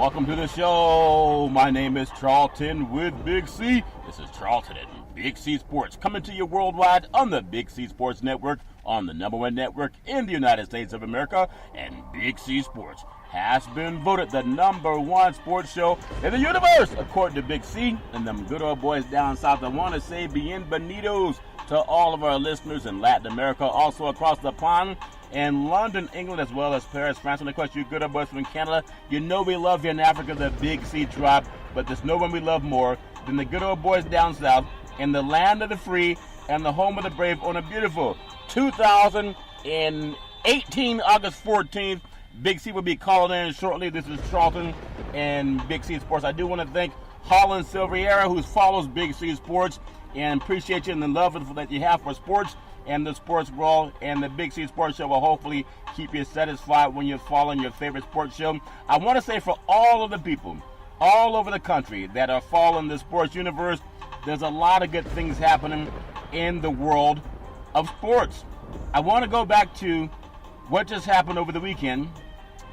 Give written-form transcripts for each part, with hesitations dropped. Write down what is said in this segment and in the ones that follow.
Welcome to the show. My name is Charlton with Big C. This is Charlton and Big C Sports, coming to you worldwide on the Big C Sports Network, on the #1 network in the United States of America. And Big C Sports has been voted the #1 sports show in the universe, according to Big C and them good old boys down south. I want to say bienvenidos to all of our listeners in Latin America, also across the pond, in London, England, as well as Paris, France. And of course, you good old boys from Canada. You know we love you in Africa, the Big C tribe, but there's no one we love more than the good old boys down south in the land of the free and the home of the brave on a beautiful 2018, August 14th. Big C will be calling in shortly. This is Charlton and Big C Sports. I do want to thank Holland Silveira, who follows Big C Sports, and appreciate you and the love that you have for sports and the sports world. And the Big C Sports Show will hopefully keep you satisfied when you're following your favorite sports show. I want to say for all of the people all over the country that are following the sports universe, there's a lot of good things happening in the world of sports. I want to go back to what just happened over the weekend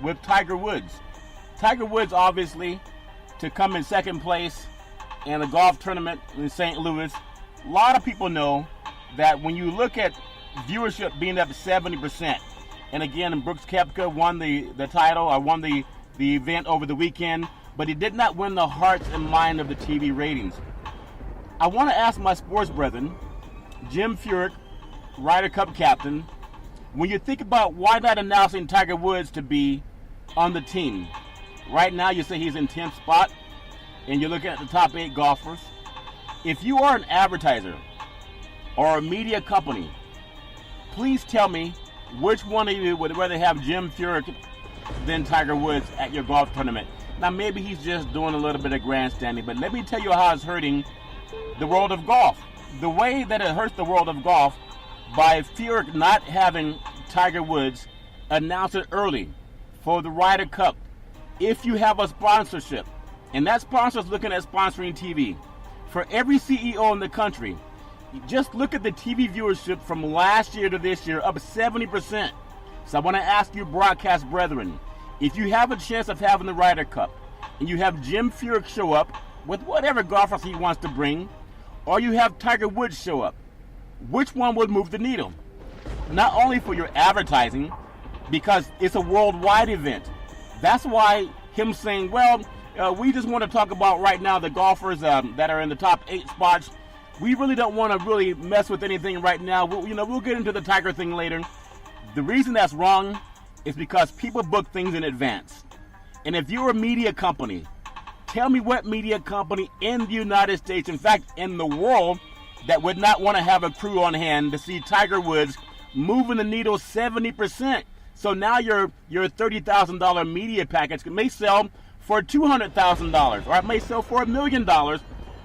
with Tiger Woods. Tiger Woods, obviously, to come in second place in the golf tournament in St. Louis. A lot of people know that when you look at viewership being up 70%, and again, Brooks Koepka won the title, or won the event over the weekend, but he did not win the hearts and mind of the TV ratings. I want to ask my sports brethren, Jim Furyk, Ryder Cup captain, when you think about why not announcing Tiger Woods to be on the team. Right now you say he's in 10th spot, and you're looking at the top 8 golfers. If you are an advertiser or a media company, please tell me which one of you would rather have Jim Furyk than Tiger Woods at your golf tournament. Now maybe he's just doing a little bit of grandstanding, but let me tell you how it's hurting the world of golf. The way that it hurts the world of golf, by Furyk not having Tiger Woods announce it early for the Ryder Cup. If you have a sponsorship, and that sponsor is looking at sponsoring TV, for every CEO in the country, just look at the TV viewership from last year to this year, up 70%. So I want to ask you, broadcast brethren, if you have a chance of having the Ryder Cup, and you have Jim Furyk show up with whatever golfers he wants to bring, or you have Tiger Woods show up, which one would move the needle? Not only for your advertising, because it's a worldwide event. That's why him saying, well, we just want to talk about right now the golfers that are in the top 8 spots. We really don't want to really mess with anything right now. We'll get into the Tiger thing later. The reason that's wrong is because people book things in advance. And if you're a media company, tell me what media company in the United States, in fact, in the world, that would not want to have a crew on hand to see Tiger Woods moving the needle 70%. So now your $30,000 media package may sell for $200,000, or it may sell for $1 million,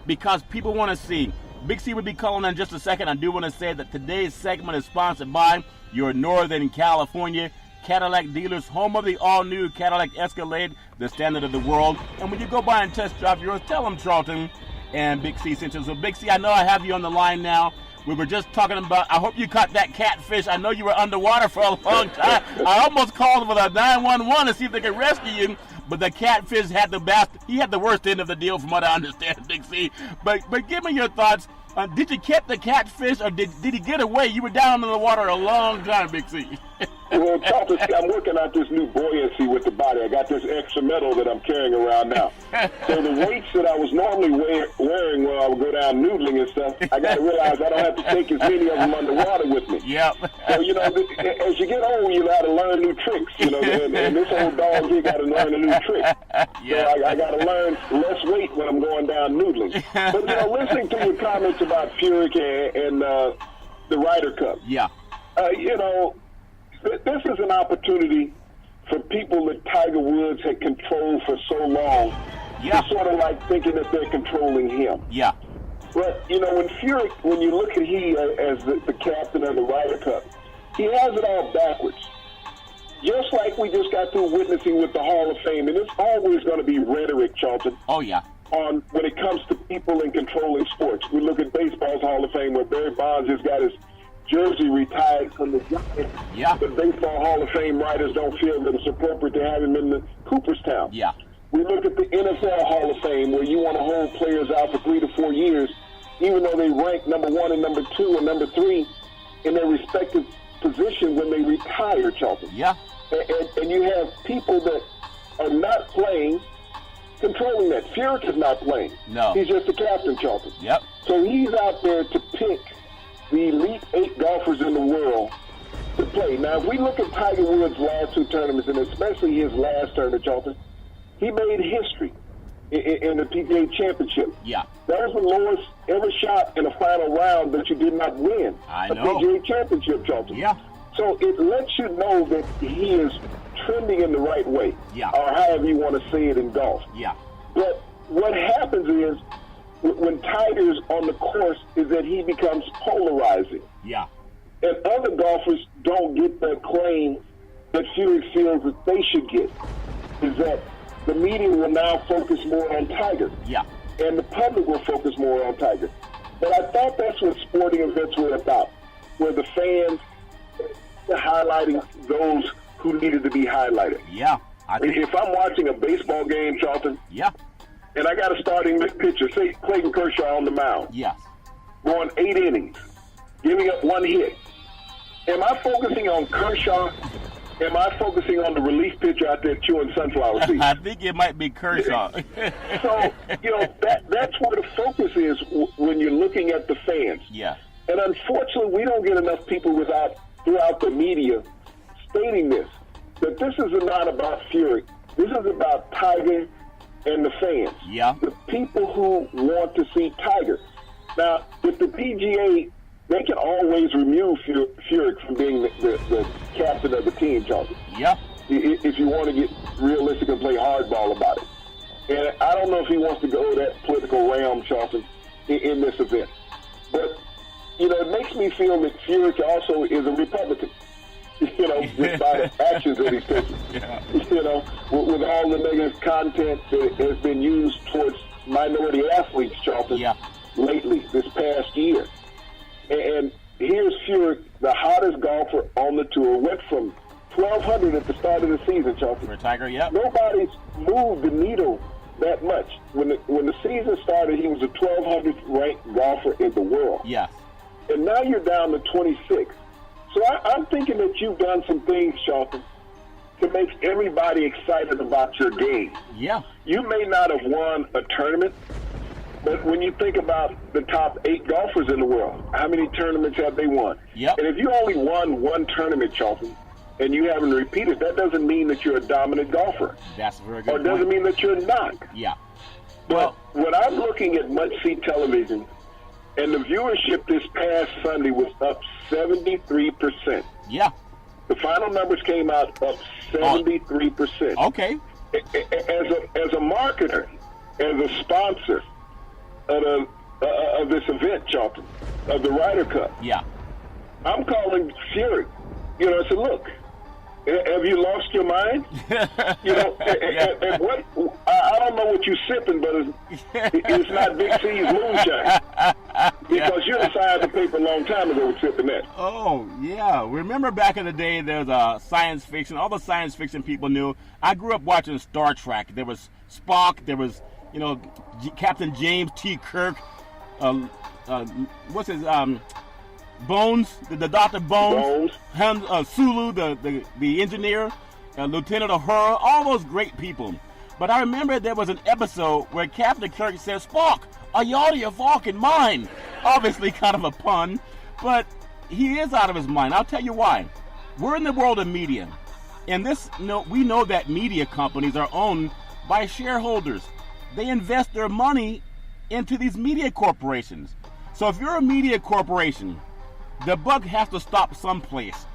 because people want to see. Big C would be calling in just a second. I do want to say that today's segment is sponsored by your Northern California Cadillac dealers, home of the all-new Cadillac Escalade, the standard of the world. And when you go by and test drive yours, tell them Charlton and Big C sent you. So Big C, I know I have you on the line now. We were just talking about, I hope you caught that catfish. I know you were underwater for a long time. I almost called with a 911 to see if they could rescue you, but the catfish had the worst end of the deal from what I understand, Big C. But give me your thoughts. Did you catch the catfish, or did he get away? You were down in the water a long time, Big C. Well, Charlton, I'm working out this new buoyancy with the body. I got this extra metal that I'm carrying around now. So the weights that I was normally wearing when I would go down noodling and stuff, I got to realize I don't have to take as many of them underwater with me. Yep. So, as you get old, you got to learn new tricks, and this old dog here got to learn a new trick. Yeah. So I got to learn less weight when I'm going down noodling. But, listening to your comments about Furyk and the Ryder Cup. Yeah. This is an opportunity for people that Tiger Woods had controlled for so long. Yeah. It's sort of like thinking that they're controlling him. Yeah. But, when you look at he as the captain of the Ryder Cup, he has it all backwards. Just like we just got through witnessing with the Hall of Fame, and it's always going to be rhetoric, Charlton. Oh, yeah. On when it comes to people in controlling sports. We look at baseball's Hall of Fame where Barry Bonds just got his jersey retired from the Giants. Yeah. But Baseball Hall of Fame writers don't feel that it's appropriate to have him in the Cooperstown. Yeah. We look at the NFL Hall of Fame, where you want to hold players out for 3 to 4 years, even though they rank number 1 and number 2 or number 3 in their respective position when they retire, Charlton. Yeah. And you have people that are not playing, controlling that. Furyk is not playing. No. He's just the captain, Charlton. Yep. So he's out there to pick the elite 8 golfers in the world to play. Now, if we look at Tiger Woods' last 2 tournaments, and especially his last tournament, Charlton, he made history in the PGA Championship. Yeah. That was the lowest ever shot in a final round that you did not win. I a know. PGA Championship, Charlton. Yeah. So it lets you know that he is trending in the right way. Yeah. Or however you want to say it in golf. Yeah. But what happens is, when Tiger's on the course, is that he becomes polarizing. Yeah. And other golfers don't get that claim that Furyk feels that they should get. Is that the media will now focus more on Tiger. Yeah. And the public will focus more on Tiger. But I thought that's what sporting events were about, where the fans are highlighting those who needed to be highlighted. Yeah. If I'm watching a baseball game, Charlton, Yeah. and I got a starting pitcher, say Clayton Kershaw on the mound, Yes. going 8 innings, giving up 1 hit, am I focusing on Kershaw? Am I focusing on the relief pitcher out there chewing sunflower seeds? I think it might be Kershaw. So, that's where the focus is when you're looking at the fans. Yeah. And unfortunately, we don't get enough people throughout the media stating this, that this is not about Furyk. This is about Tiger and the fans. Yeah. The people who want to see Tiger. Now, with the PGA, they can always remove Furyk from being the captain of the team, Charlton. Yeah. If you want to get realistic and play hardball about it. And I don't know if he wants to go that political realm, Charlton, in this event. But, it makes me feel that Furyk also is a Republican, just by the actions that he's taking. Yeah. With all the negative content that has been used towards minority athletes, Charlton, lately, this past year. And here's Furyk, the hottest golfer on the tour, went from 1,200 at the start of the season, Charlton. For Tiger, yeah. Nobody's moved the needle that much. When the season started, he was the 1,200th ranked golfer in the world. Yes. And now you're down to 26. So I'm thinking that you've done some things, Charlton, to make everybody excited about your game. Yeah. You may not have won a tournament, but when you think about the top 8 golfers in the world, how many tournaments have they won? Yep. And if you only won 1 tournament, Charlton, and you haven't repeated, that doesn't mean that you're a dominant golfer. That's a very good point. Or doesn't mean that you're not. Yeah. But when I'm looking at must-see television, and the viewership this past Sunday was up 73%. Yeah. The final numbers came out up 73%. Okay. As a marketer, as a sponsor of this event, Charlton, of the Ryder Cup, I'm calling Furyk. I said, look, have you lost your mind? And what, I don't know what you're sipping, but it's not Big C's moonshine. Because you're inside the paper a long time ago sipping that. Oh, yeah. Remember back in the day, there was science fiction. All the science fiction people knew. I grew up watching Star Trek. There was Spock. There was, Captain James T. Kirk. What's his, Bones, the Dr. Bones. Sulu, the engineer. Lieutenant Uhura. All those great people. But I remember there was an episode where Captain Kirk said, Spock, are you out of your fucking mind? Obviously kind of a pun, but he is out of his mind. I'll tell you why. We're in the world of media, and we know that media companies are owned by shareholders. They invest their money into these media corporations. So if you're a media corporation, the buck has to stop someplace.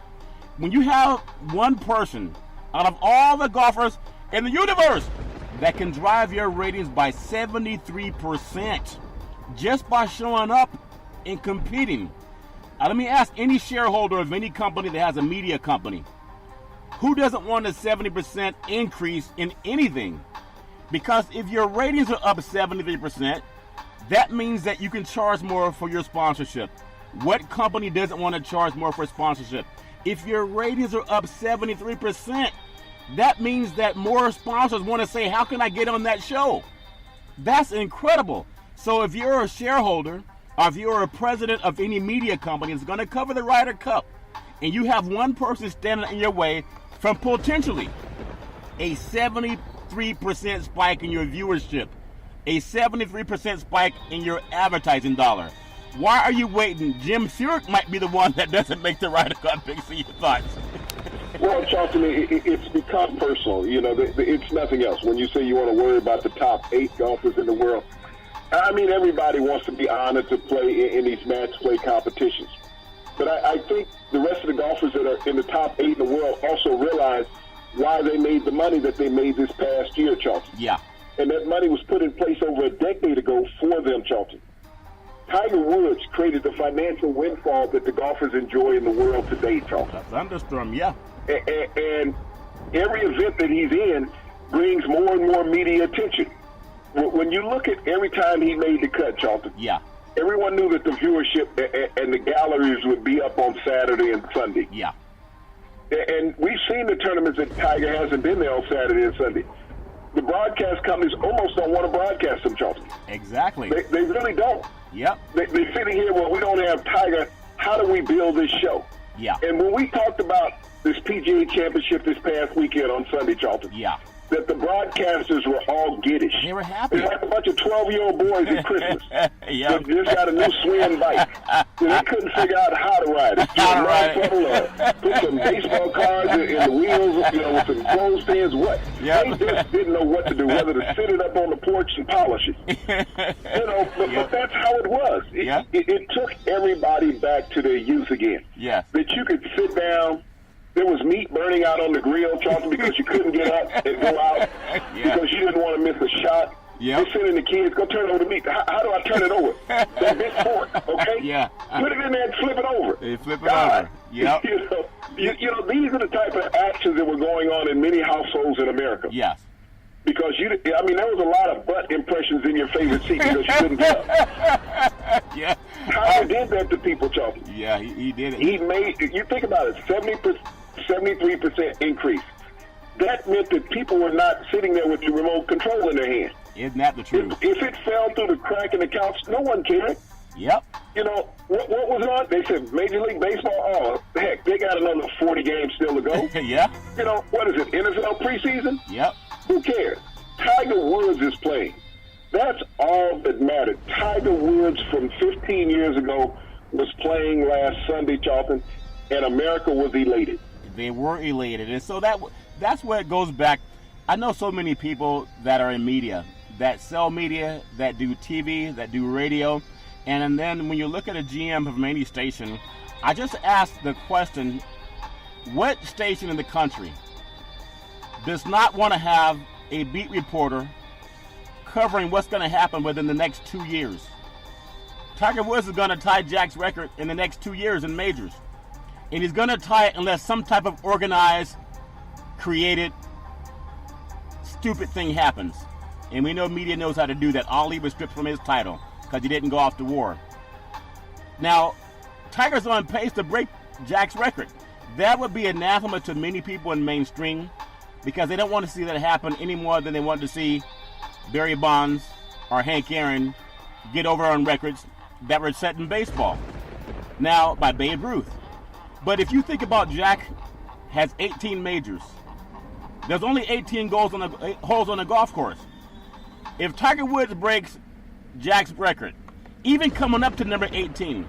When you have one person out of all the golfers in the universe that can drive your ratings by 73% just by showing up and competing. Now, let me ask any shareholder of any company that has a media company, who doesn't want a 70% increase in anything? Because if your ratings are up 73%, that means that you can charge more for your sponsorship. What company doesn't want to charge more for sponsorship? If your ratings are up 73%, that means that more sponsors want to say, how can I get on that show? That's incredible. So if you're a shareholder, or if you're a president of any media company that's going to cover the Ryder Cup, and you have one person standing in your way from potentially a 73% spike in your viewership, a 73% spike in your advertising dollar, why are you waiting? Jim Furyk might be the one that doesn't make the Ryder Cup. Big C, your thoughts? Well, Charlton, it's become personal. You know, it's nothing else. When you say you want to worry about the top 8 golfers in the world, I mean, everybody wants to be honored to play in these match play competitions. But I think the rest of the golfers that are in the top 8 in the world also realize why they made the money that they made this past year, Charlton. Yeah. And that money was put in place over a decade ago for them, Charlton. Tiger Woods created the financial windfall that the golfers enjoy in the world today, Charlton. Thunderstorm, yeah. And every event that he's in brings more and more media attention. When you look at every time he made the cut, Charlton, yeah, everyone knew that the viewership and the galleries would be up on Saturday and Sunday. Yeah. And we've seen the tournaments that Tiger hasn't been there on Saturday and Sunday. The broadcast companies almost don't want to broadcast them, Charlton. Exactly. They really don't. Yep. They're sitting here, well, we don't have Tiger. How do we build this show? Yeah. And when we talked about this PGA Championship this past weekend on Sunday, Charlton, yeah, that the broadcasters were all giddish. They were happy. They're like a bunch of 12-year-old boys at Christmas. Yeah. They just got a new swing bike. They couldn't figure out how to ride it. How to ride it. Put some baseball cards in the wheels, with some clothespins. What? Yep. They just didn't know what to do, whether to sit it up on the porch and polish it. But that's how it was. It took everybody back to their youth again. Yes. That you could sit down. There was meat burning out on the grill, Charlton, because you couldn't get up and go out because you didn't want to miss a shot. Yep. They sending the kids, go turn over the meat. How do I turn it over? That big fork, okay? Yeah. Put it in there and flip it over. They flip it over. Yep. These are the type of actions that were going on in many households in America. Yes. Because there was a lot of butt impressions in your favorite seat because you couldn't get up. Yeah. Tiger did that to people, Charlton. Yeah, he did it. He made, you think about it, 73% increase. That meant that people were not sitting there with the remote control in their hand. Isn't that the truth? If it fell through the crack in the couch, no one cared. Yep. What was on? They said Major League Baseball, oh, heck, they got another 40 games still to go. Yeah. What is it, NFL preseason? Yep. Who cares? Tiger Woods is playing. That's all that mattered. Tiger Woods from 15 years ago was playing last Sunday, Charlton, and America was elated. They were elated. And so that's where it goes back. I know so many people that are in media, that sell media, that do TV, that do radio. And then when you look at a GM of any station, I just ask the question, what station in the country does not want to have a beat reporter covering what's going to happen within the next 2 years? Tiger Woods is going to tie Jack's record in the next 2 years in majors. And he's going to tie it unless some type of organized, created, stupid thing happens. And we know media knows how to do that. Ali was stripped from his title because he didn't go off to war. Now, Tiger's on pace to break Jack's record. That would be anathema to many people in mainstream because they don't want to see that happen any more than they want to see Barry Bonds or Hank Aaron get over on records that were set in baseball. Now, by Babe Ruth. But if you think about Jack has 18 majors. There's only 18 holes on a golf course. If Tiger Woods breaks Jack's record, even coming up to number 18,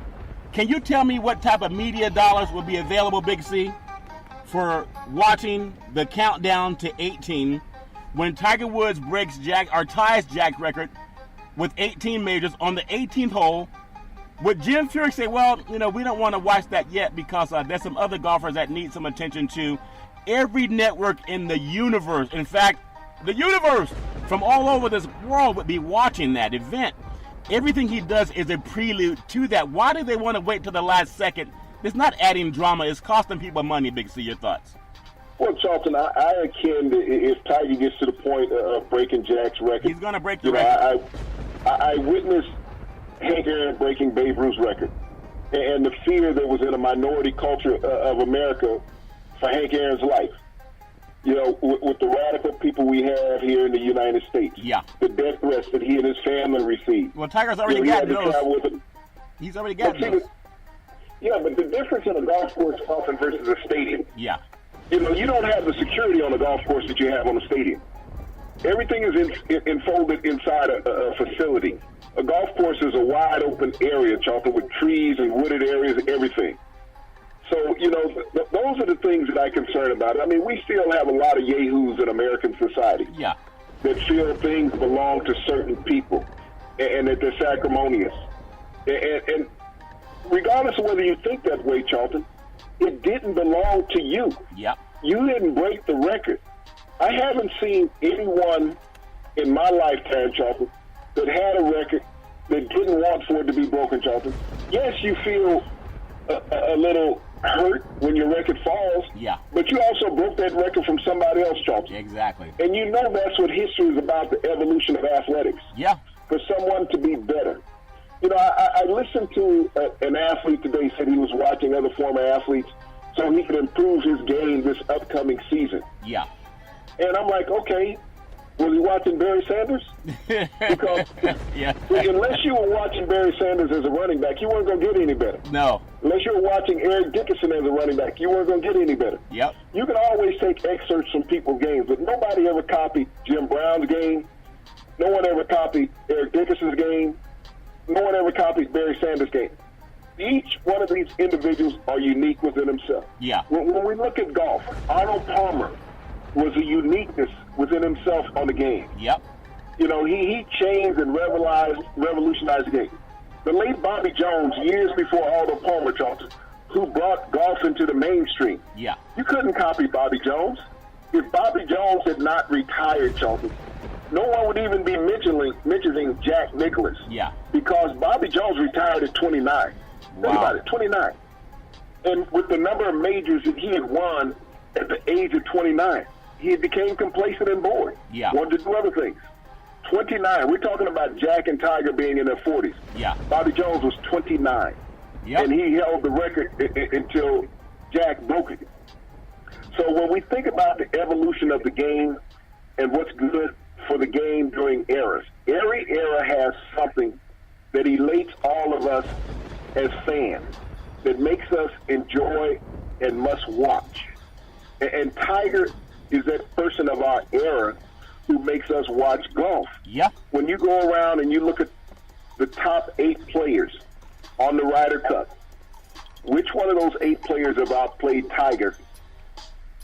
can you tell me what type of media dollars will be available, Big C, for watching the countdown to 18 when Tiger Woods breaks Jack or ties Jack's record with 18 majors on the 18th hole? Would Jim Furyk say, well, we don't want to watch that yet because there's some other golfers that need some attention too? Every network in the universe, in fact, the universe from all over this world would be watching that event. Everything he does is a prelude to that. Why do they want to wait till the last second? It's not adding drama. It's costing people money, Big C. Your thoughts? Well, Charlton, I akin to if Tiger gets to the point of breaking Jack's record. He's going to break the record. I witnessed Hank Aaron breaking Babe Ruth's record. And the fear that was in a minority culture of America for Hank Aaron's life. You know, with the radical people we have here in the United States. Yeah. The death threats that he and his family received. Well, Tiger's already gotten those. He's already gotten those. Yeah, but the difference in a golf course often versus a stadium. Yeah. You know, you don't have the security on a golf course that you have on a stadium. Everything is enfolded inside a facility. A golf course is a wide open area, Charlton, with trees and wooded areas and everything. So, you know, those are the things that I'm concerned about. I mean, we still have a lot of yahoos in American society. Yeah. That feel things belong to certain people and that they're acrimonious. And regardless of whether you think that way, Charlton, it didn't belong to you. Yep. You didn't break the record. I haven't seen anyone in my lifetime, Charlton, that had a record that didn't want for it to be broken, Charlton. Yes, you feel a little hurt when your record falls. Yeah. But you also broke that record from somebody else, Charlton. Exactly. And you know that's what history is about, the evolution of athletics. Yeah. For someone to be better. You know, I listened to an athlete today said he was watching other former athletes so he could improve his game this upcoming season. Yeah. And I'm like, okay, was he watching Barry Sanders? Because yeah. Unless you were watching Barry Sanders as a running back, you weren't going to get any better. No. Unless you were watching Eric Dickerson as a running back, you weren't going to get any better. Yep. You can always take excerpts from people's games, but nobody ever copied Jim Brown's game. No one ever copied Eric Dickerson's game. No one ever copied Barry Sanders' game. Each one of these individuals are unique within themselves. Yeah. When we look at golf, Arnold Palmer was a uniqueness within himself on the game. Yep. You know, he changed and revolutionized the game. The late Bobby Jones, years before Arnold Palmer, Charlton, who brought golf into the mainstream. Yeah. You couldn't copy Bobby Jones. If Bobby Jones had not retired, Charlton, no one would even be mentioning Jack Nicklaus. Yeah. Because Bobby Jones retired at 29. Wow. Think about it, 29. And with the number of majors that he had won at the age of 29, he became complacent and bored. Yeah. Wanted to do other things. 29. We're talking about Jack and Tiger being in their 40s. Yeah. Bobby Jones was 29. Yep. And he held the record until Jack broke it. So when we think about the evolution of the game and what's good for the game during eras, every era has something that elates all of us as fans, that makes us enjoy and must watch. And Tiger is that person of our era who makes us watch golf. Yeah. When you go around and you look at the top 8 players on the Ryder Cup, which one of those 8 players have outplayed Tiger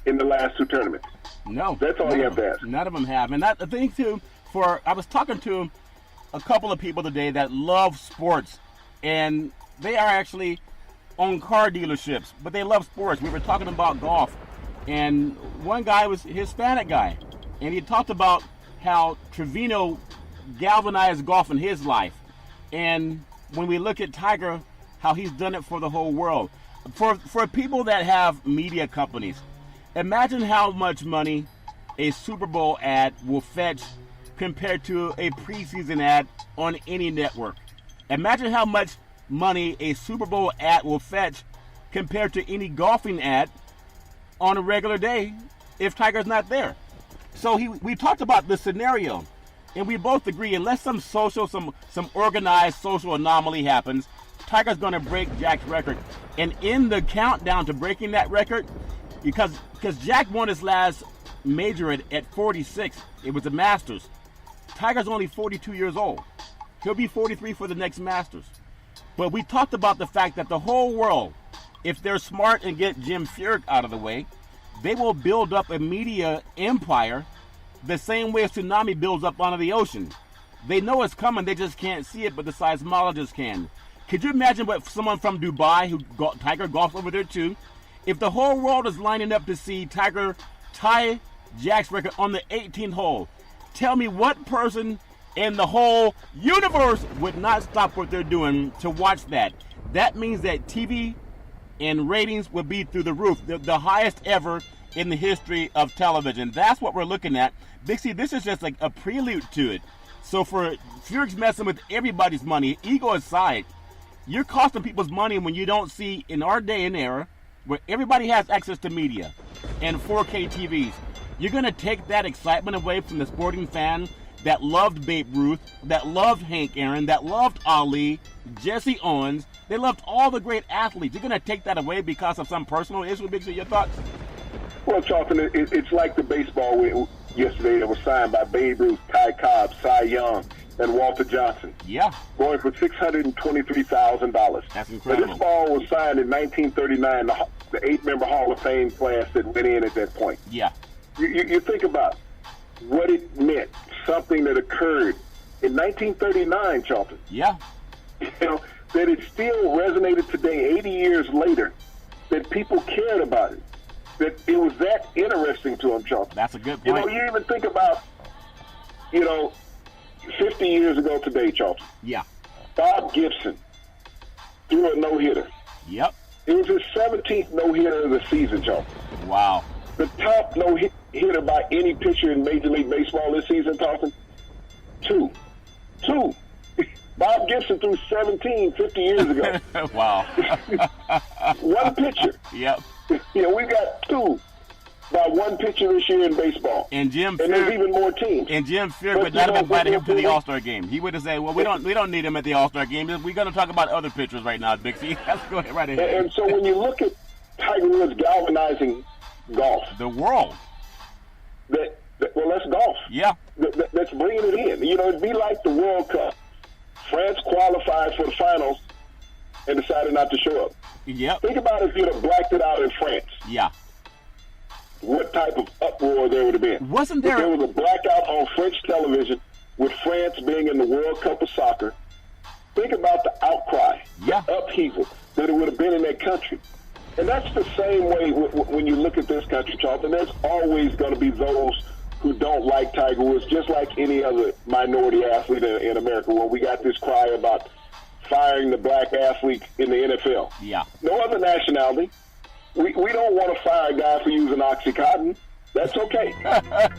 in the last 2 tournaments? No. That's all you have to ask. None of them have. And that the thing, too, I was talking to a couple of people today that love sports, and they are actually own car dealerships, but they love sports. We were talking about golf, and one guy was a Hispanic guy, and he talked about how Trevino galvanized golf in his life. And when we look at Tiger, how he's done it for the whole world. For people that have media companies, imagine how much money a Super Bowl ad will fetch compared to a preseason ad on any network. Imagine how much money a Super Bowl ad will fetch compared to any golfing ad on a regular day if Tiger's not there. So we talked about the scenario, and we both agree unless some organized social anomaly happens, Tiger's going to break Jack's record. And in the countdown to breaking that record, because Jack won his last major at 46, it was the Masters. Tiger's only 42 years old. He'll be 43 for the next Masters. But we talked about the fact that the whole world, if they're smart and get Jim Furyk out of the way, they will build up a media empire the same way a tsunami builds up onto the ocean. They know it's coming, they just can't see it, but the seismologists can. Could you imagine what someone from Dubai, Tiger golfs over there too, if the whole world is lining up to see Tiger tie Jack's record on the 18th hole? Tell me what person in the whole universe would not stop what they're doing to watch that. That means that TV and ratings would be through the roof, the highest ever in the history of television. That's what we're looking at. Big C, this is just like a prelude to it. So for Furyk's messing with everybody's money, ego aside, you're costing people's money when you don't see, in our day and era, where everybody has access to media and 4K TVs, You're going to take that excitement away from the sporting fan that loved Babe Ruth, that loved Hank Aaron, that loved Ali, Jesse Owens. They loved all the great athletes. You're going to take that away because of some personal issue. Big C, your thoughts? Well, Charlton, it's like the baseball yesterday that was signed by Babe Ruth, Ty Cobb, Cy Young, and Walter Johnson. Yeah. Going for $623,000. That's incredible. Now, this ball was signed in 1939, the 8-member Hall of Fame class that went in at that point. Yeah. You think about what it meant, something that occurred in 1939, Charlton. Yeah. You know, that it still resonated today, 80 years later, that people cared about it, that it was that interesting to them, Charlton. That's a good point. You know, you even think about, 50 years ago today, Charlton. Yeah. Bob Gibson threw a no-hitter. Yep. It was his 17th no-hitter of the season, Charlton. Wow. The top no-hitter by any pitcher in Major League Baseball this season, Charlton? Two. Bob Gibson threw 17 50 years ago. Wow. One pitcher. Yep. We got two by one pitcher this year in baseball. And Jim and there's Furyk, even more teams. And Jim Furyk would not have invited him to the All-Star game. He would have said, well, we don't need him at the All-Star game. We're going to talk about other pitchers right now, Big C. Let's go ahead right ahead. And so when you look at Tiger Woods galvanizing golf. The world. Well, that's golf. Yeah. That's bringing it in. It'd be like the World Cup. France qualified for the finals and decided not to show up. Yep. Think about if you'd have blacked it out in France. Yeah. What type of uproar there would have been. Wasn't there? If there was a blackout on French television with France being in the World Cup of soccer. Think about the outcry, the upheaval that it would have been in that country. And that's the same way when you look at this country, Charlton. There's always going to be those who don't like Tiger Woods, just like any other minority athlete in America. When we got this cry about firing the black athlete in the NFL. Yeah. No other nationality. We don't want to fire a guy for using Oxycontin. That's okay.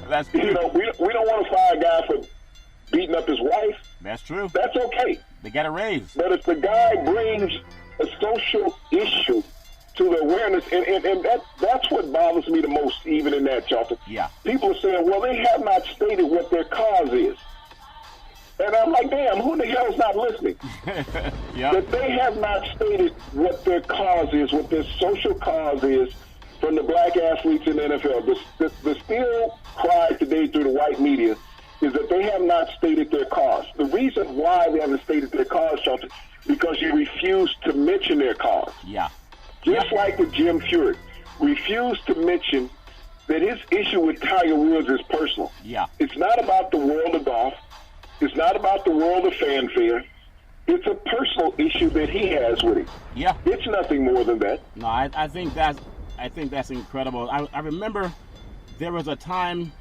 That's true. We don't want to fire a guy for beating up his wife. That's true. That's okay. They got a raise. But if the guy brings a social issue to the awareness, and that's what bothers me the most, even in that, Charlton. Yeah. People are saying, well, they have not stated what their cause is. And I'm like, damn, who the hell's not listening? Yep. That they have not stated what their cause is, what their social cause is from the black athletes in the NFL. The still cry today through the white media is that they have not stated their cause. The reason why they haven't stated their cause, Charlton, because you refuse to mention their cause. Yeah. Just like with Jim Furyk, refused to mention that his issue with Tiger Woods is personal. Yeah. It's not about the world of golf. It's not about the world of fanfare. It's a personal issue that he has with him. Yeah. It's nothing more than that. No, I think that's incredible. I remember there was a time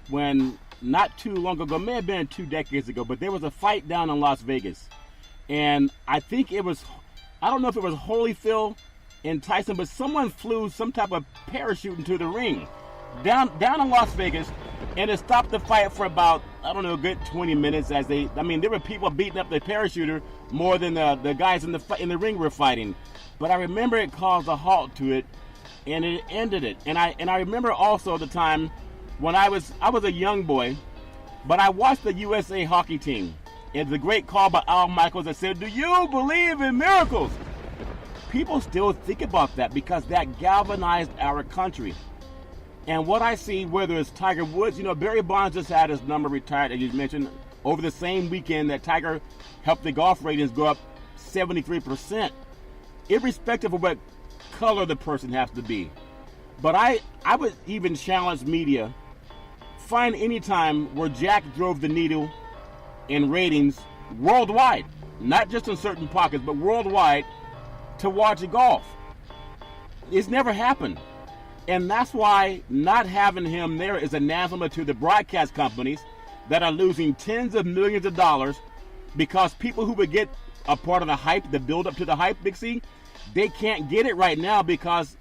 when not too long ago, may have been 2 decades ago, but there was a fight down in Las Vegas. And I think I don't know if it was Holyfield and Tyson, but someone flew some type of parachute into the ring down in Las Vegas, and it stopped the fight for about, a good 20 minutes there were people beating up the parachuter more than the guys in the ring were fighting. But I remember it caused a halt to it, and it ended it. And I remember also the time when I was a young boy, but I watched the USA hockey team. It's a great call by Al Michaels that said, "Do you believe in miracles?" People still think about that because that galvanized our country. And what I see, whether it's Tiger Woods, Barry Bonds just had his number retired, as you mentioned, over the same weekend that Tiger helped the golf ratings go up 73%, irrespective of what color the person has to be. But I would even challenge media, find any time where Jack drove the needle in ratings worldwide, not just in certain pockets, but worldwide, to watch golf. It's never happened. And that's why not having him there is anathema to the broadcast companies that are losing tens of millions of dollars because people who would get a part of the hype, the build up to the hype, Big C, they can't get it right now because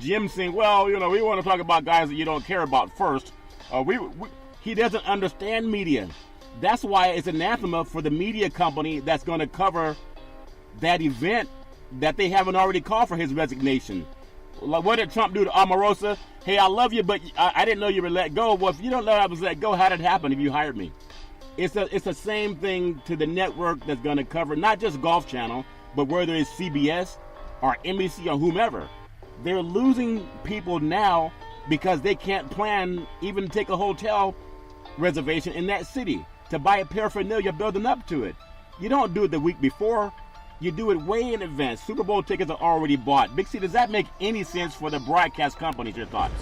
Jim's saying, well, we want to talk about guys that you don't care about first. He doesn't understand media. That's why it's anathema for the media company that's going to cover that event that they haven't already called for his resignation. Like, what did Trump do to Omarosa? Hey, I love you, but I didn't know you were let go. Well, if you don't know I was let go, how did it happen if you hired me? It's the same thing to the network that's going to cover not just Golf Channel, but whether it's CBS or NBC or whomever. They're losing people now because they can't plan even to take a hotel reservation in that city to buy a paraphernalia building up to it. You don't do it the week before. You do it way in advance. Super Bowl tickets are already bought. Big C, does that make any sense for the broadcast companies? Your thoughts?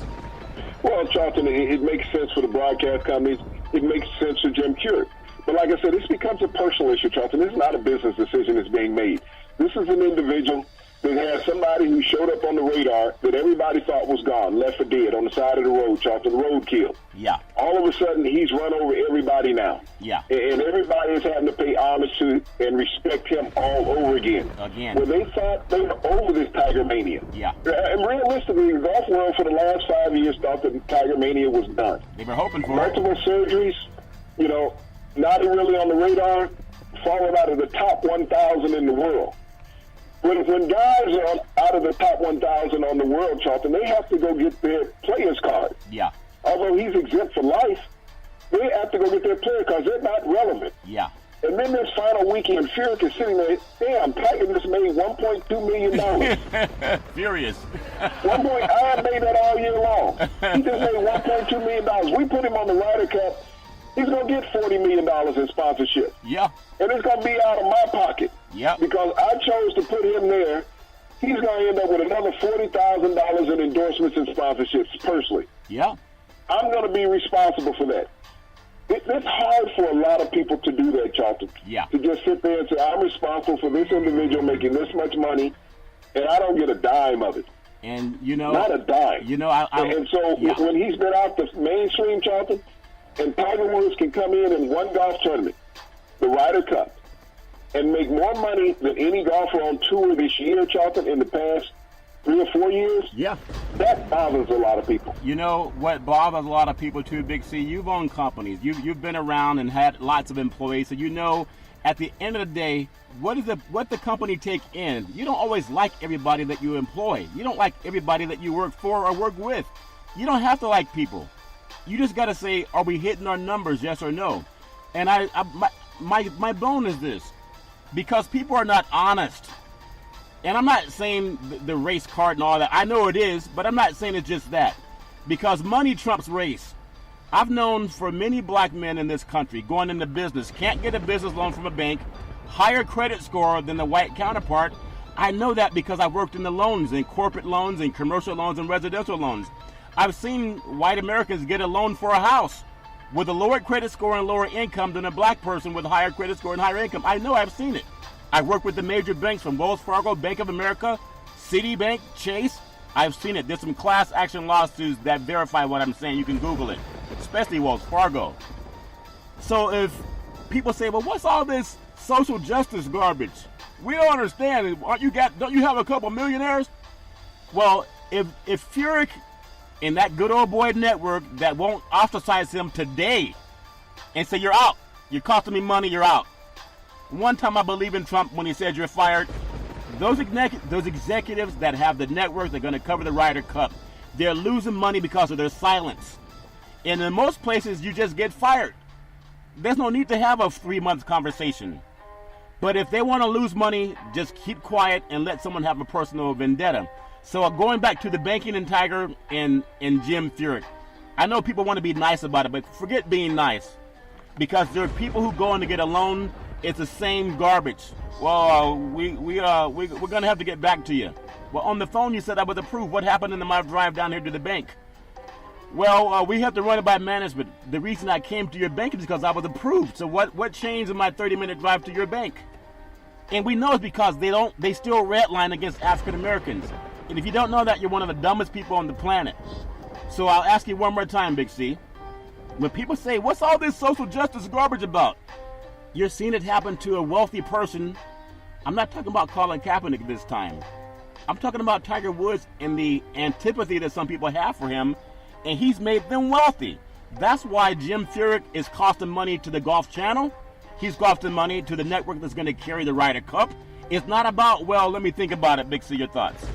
Well, Charlton, it makes sense for the broadcast companies. It makes sense for Jim Furyk. But like I said, this becomes a personal issue, Charlton. This is not a business decision that's being made. This is an individual that has somebody who showed up on the radar that everybody thought was gone, left for dead on the side of the road, Charlton, roadkill. Yeah. All of a sudden, he's run over everybody now. Yeah. And everybody is having to pay homage to and respect him all over again. Well, they thought they were over this Tiger Mania. Yeah. And realistically, the golf world for the last 5 years thought that Tiger Mania was done. They were hoping for multiple surgeries, not really on the radar, falling out of the top 1,000 in the world. When guys are out of the top 1,000 on the world, Charlton, they have to go get their player's card. Yeah. Although he's exempt for life, they have to go get their player cards. They're not relevant. Yeah. And then this final weekend, Furyk is sitting there, damn, Tiger just made $1.2 million. Furious. I made that all year long. He just made $1.2 million. We put him on the Ryder Cup. He's going to get $40 million in sponsorship. Yeah. And it's going to be out of my pocket. Yeah. Because I chose to put him there. He's going to end up with another $40,000 in endorsements and sponsorships personally. Yeah. I'm going to be responsible for that. It's hard for a lot of people to do that, Charlton. Yeah. To just sit there and say, I'm responsible for this individual making this much money, and I don't get a dime of it. And, not a dime. And so when he's been out the mainstream, Charlton, and Tiger Woods can come in one golf tournament, the Ryder Cup, and make more money than any golfer on tour this year, Charlton, in the past 3 or 4 years. Yeah. That bothers a lot of people. You know what bothers a lot of people too, Big C? You've owned companies. You've been around and had lots of employees, so you know at the end of the day, what the company take in. You don't always like everybody that you employ. You don't like everybody that you work for or work with. You don't have to like people. You just got to say, are we hitting our numbers, yes or no? And my bone is this. Because people are not honest. And I'm not saying the race card and all that. I know it is, but I'm not saying it's just that. Because money trumps race. I've known for many black men in this country going into business, can't get a business loan from a bank, higher credit score than the white counterpart. I know that because I worked in the loans, in corporate loans, in commercial loans, and residential loans. I've seen white Americans get a loan for a house with a lower credit score and lower income than a black person with higher credit score and higher income. I know, I've seen it. I've worked with the major banks from Wells Fargo, Bank of America, Citibank, Chase. I've seen it. There's some class action lawsuits that verify what I'm saying. You can Google it, especially Wells Fargo. So if people say, well, what's all this social justice garbage? We don't understand. Don't you have a couple millionaires? Well, if Furyk and that good old boy network that won't ostracize him today and say, you're out, you're costing me money, you're out. One time I believe in Trump when he said you're fired. Those executives that have the network, they're going to cover the Ryder Cup. They're losing money because of their silence. And in most places, you just get fired. There's no need to have a 3-month conversation. But if they want to lose money, just keep quiet and let someone have a personal vendetta. So going back to the banking and Tiger and Jim Furyk, I know people want to be nice about it, but forget being nice. Because there are people who go in to get a loan, it's the same garbage. Well, we're going to have to get back to you. Well, on the phone you said I was approved. What happened in my drive down here to the bank? Well, we have to run it by management. The reason I came to your bank is because I was approved. So what changed in my 30-minute drive to your bank? And we know it's because they still redline against African Americans. And if you don't know that, you're one of the dumbest people on the planet. So I'll ask you one more time, Big C. When people say, what's all this social justice garbage about? You're seeing it happen to a wealthy person. I'm not talking about Colin Kaepernick this time. I'm talking about Tiger Woods and the antipathy that some people have for him, and he's made them wealthy. That's why Jim Furyk is costing money to the Golf Channel. He's costing money to the network that's going to carry the Ryder Cup. It's not about, well, let me think about it, Big C, your thoughts.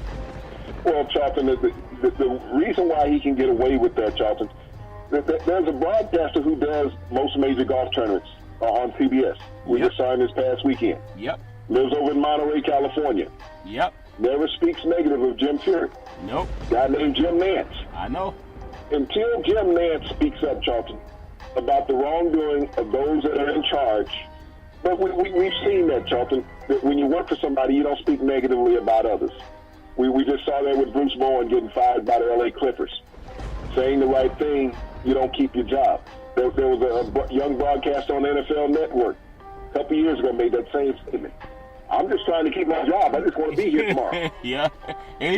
Well, Charlton, the reason why he can get away with that, Charlton, there's a broadcaster who does most major golf tournaments on CBS. We just signed this past weekend. Yep. Lives over in Monterey, California. Yep. Never speaks negative of Jim Furyk. Nope. Guy named Jim Nance. I know. Until Jim Nance speaks up, Charlton, about the wrongdoing of those that are in charge. But we've seen that, Charlton, that when you work for somebody, you don't speak negatively about others. We just saw that with Bruce Bowen getting fired by the LA Clippers. Saying the right thing, you don't keep your job. There was a young broadcaster on the NFL Network a couple years ago made that same statement. I'm just trying to keep my job. I just want to be here tomorrow. Yeah, and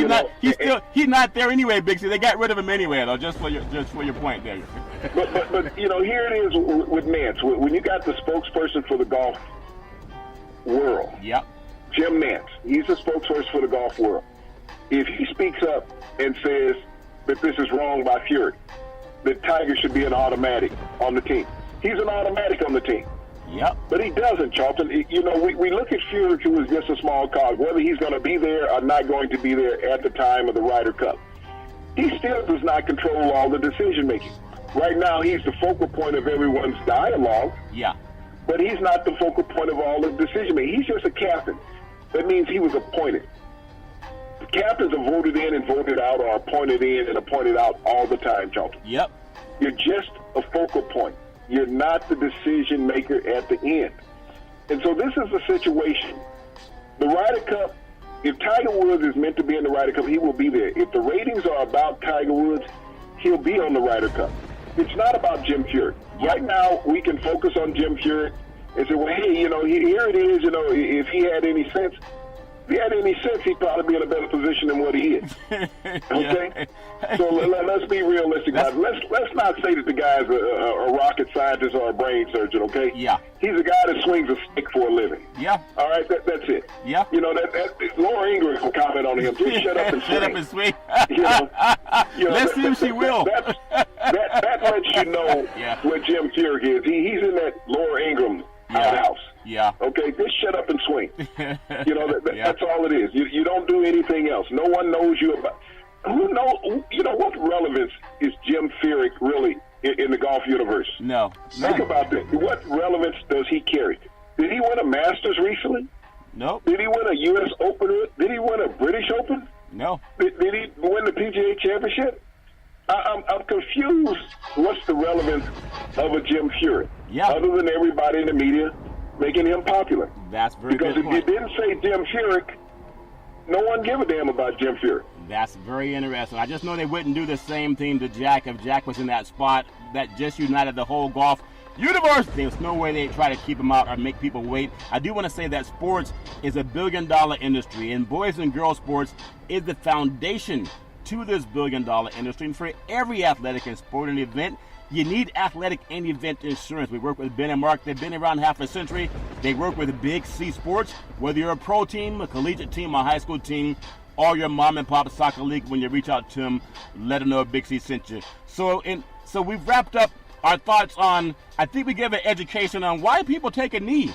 he's not there anyway, Big C. They got rid of him anyway, though. Just for your point there. but here it is with Nance. When you got the spokesperson for the golf world, yep, Jim Nance, he's the spokesperson for the golf world. If he speaks up and says that this is wrong by Furyk, that Tiger should be an automatic on the team, he's an automatic on the team. Yep. But he doesn't, Charlton. We look at Furyk, who is just a small cog, whether he's going to be there or not going to be there at the time of the Ryder Cup. He still does not control all the decision-making. Right now, he's the focal point of everyone's dialogue. Yeah. But he's not the focal point of all the decision-making. He's just a captain. That means he was appointed. The captains are voted in and voted out, or appointed in and appointed out all the time, Charlton. Yep. You're just a focal point. You're not the decision maker at the end. And so this is the situation. The Ryder Cup, if Tiger Woods is meant to be in the Ryder Cup, he will be there. If the ratings are about Tiger Woods, he'll be on the Ryder Cup. It's not about Jim Furyk. Right now, we can focus on Jim Furyk and say, well, hey, here it is, if he had any sense. If he had any sense, he'd probably be in a better position than what he is. Okay? So let's be realistic about it. Let's not say that the guy's a rocket scientist or a brain surgeon, okay? Yeah. He's a guy that swings a stick for a living. Yeah. All right? That's it. Yeah. Laura Ingraham can comment on him. Just shut up and swing. Shut up and swing. Let's see if she will. That lets you know what Jim Furyk is. He's in that Laura Ingraham outhouse. Yeah. Okay, just shut up and swing. That's all it is. You don't do anything else. No one knows you about. What relevance is Jim Furyk really in the golf universe? No. Think about that. What relevance does he carry? Did he win a Masters recently? No. Did he win a U.S. Open? Did he win a British Open? No. Did he win the PGA Championship? I'm confused. What's the relevance of a Jim Furyk? Yeah. Other than everybody in the media making him popular. That's very because good point. If you didn't say Jim Furyk, no one give a damn about Jim Furyk. That's very interesting. I just know they wouldn't do the same thing to Jack if Jack was in that spot that just united the whole golf universe. There's no way they'd try to keep him out or make people wait. I do want to say that sports is a billion-dollar industry, and boys and girls sports is the foundation to this billion-dollar industry. And for every athletic and sporting event, you need athletic and event insurance. We work with Ben and Mark. They've been around half a century. They work with Big C Sports. Whether you're a pro team, a collegiate team, a high school team, or your mom and pop soccer league, when you reach out to them, let them know Big C sent you. So we've wrapped up our thoughts on, I think we gave an education on why people take a knee.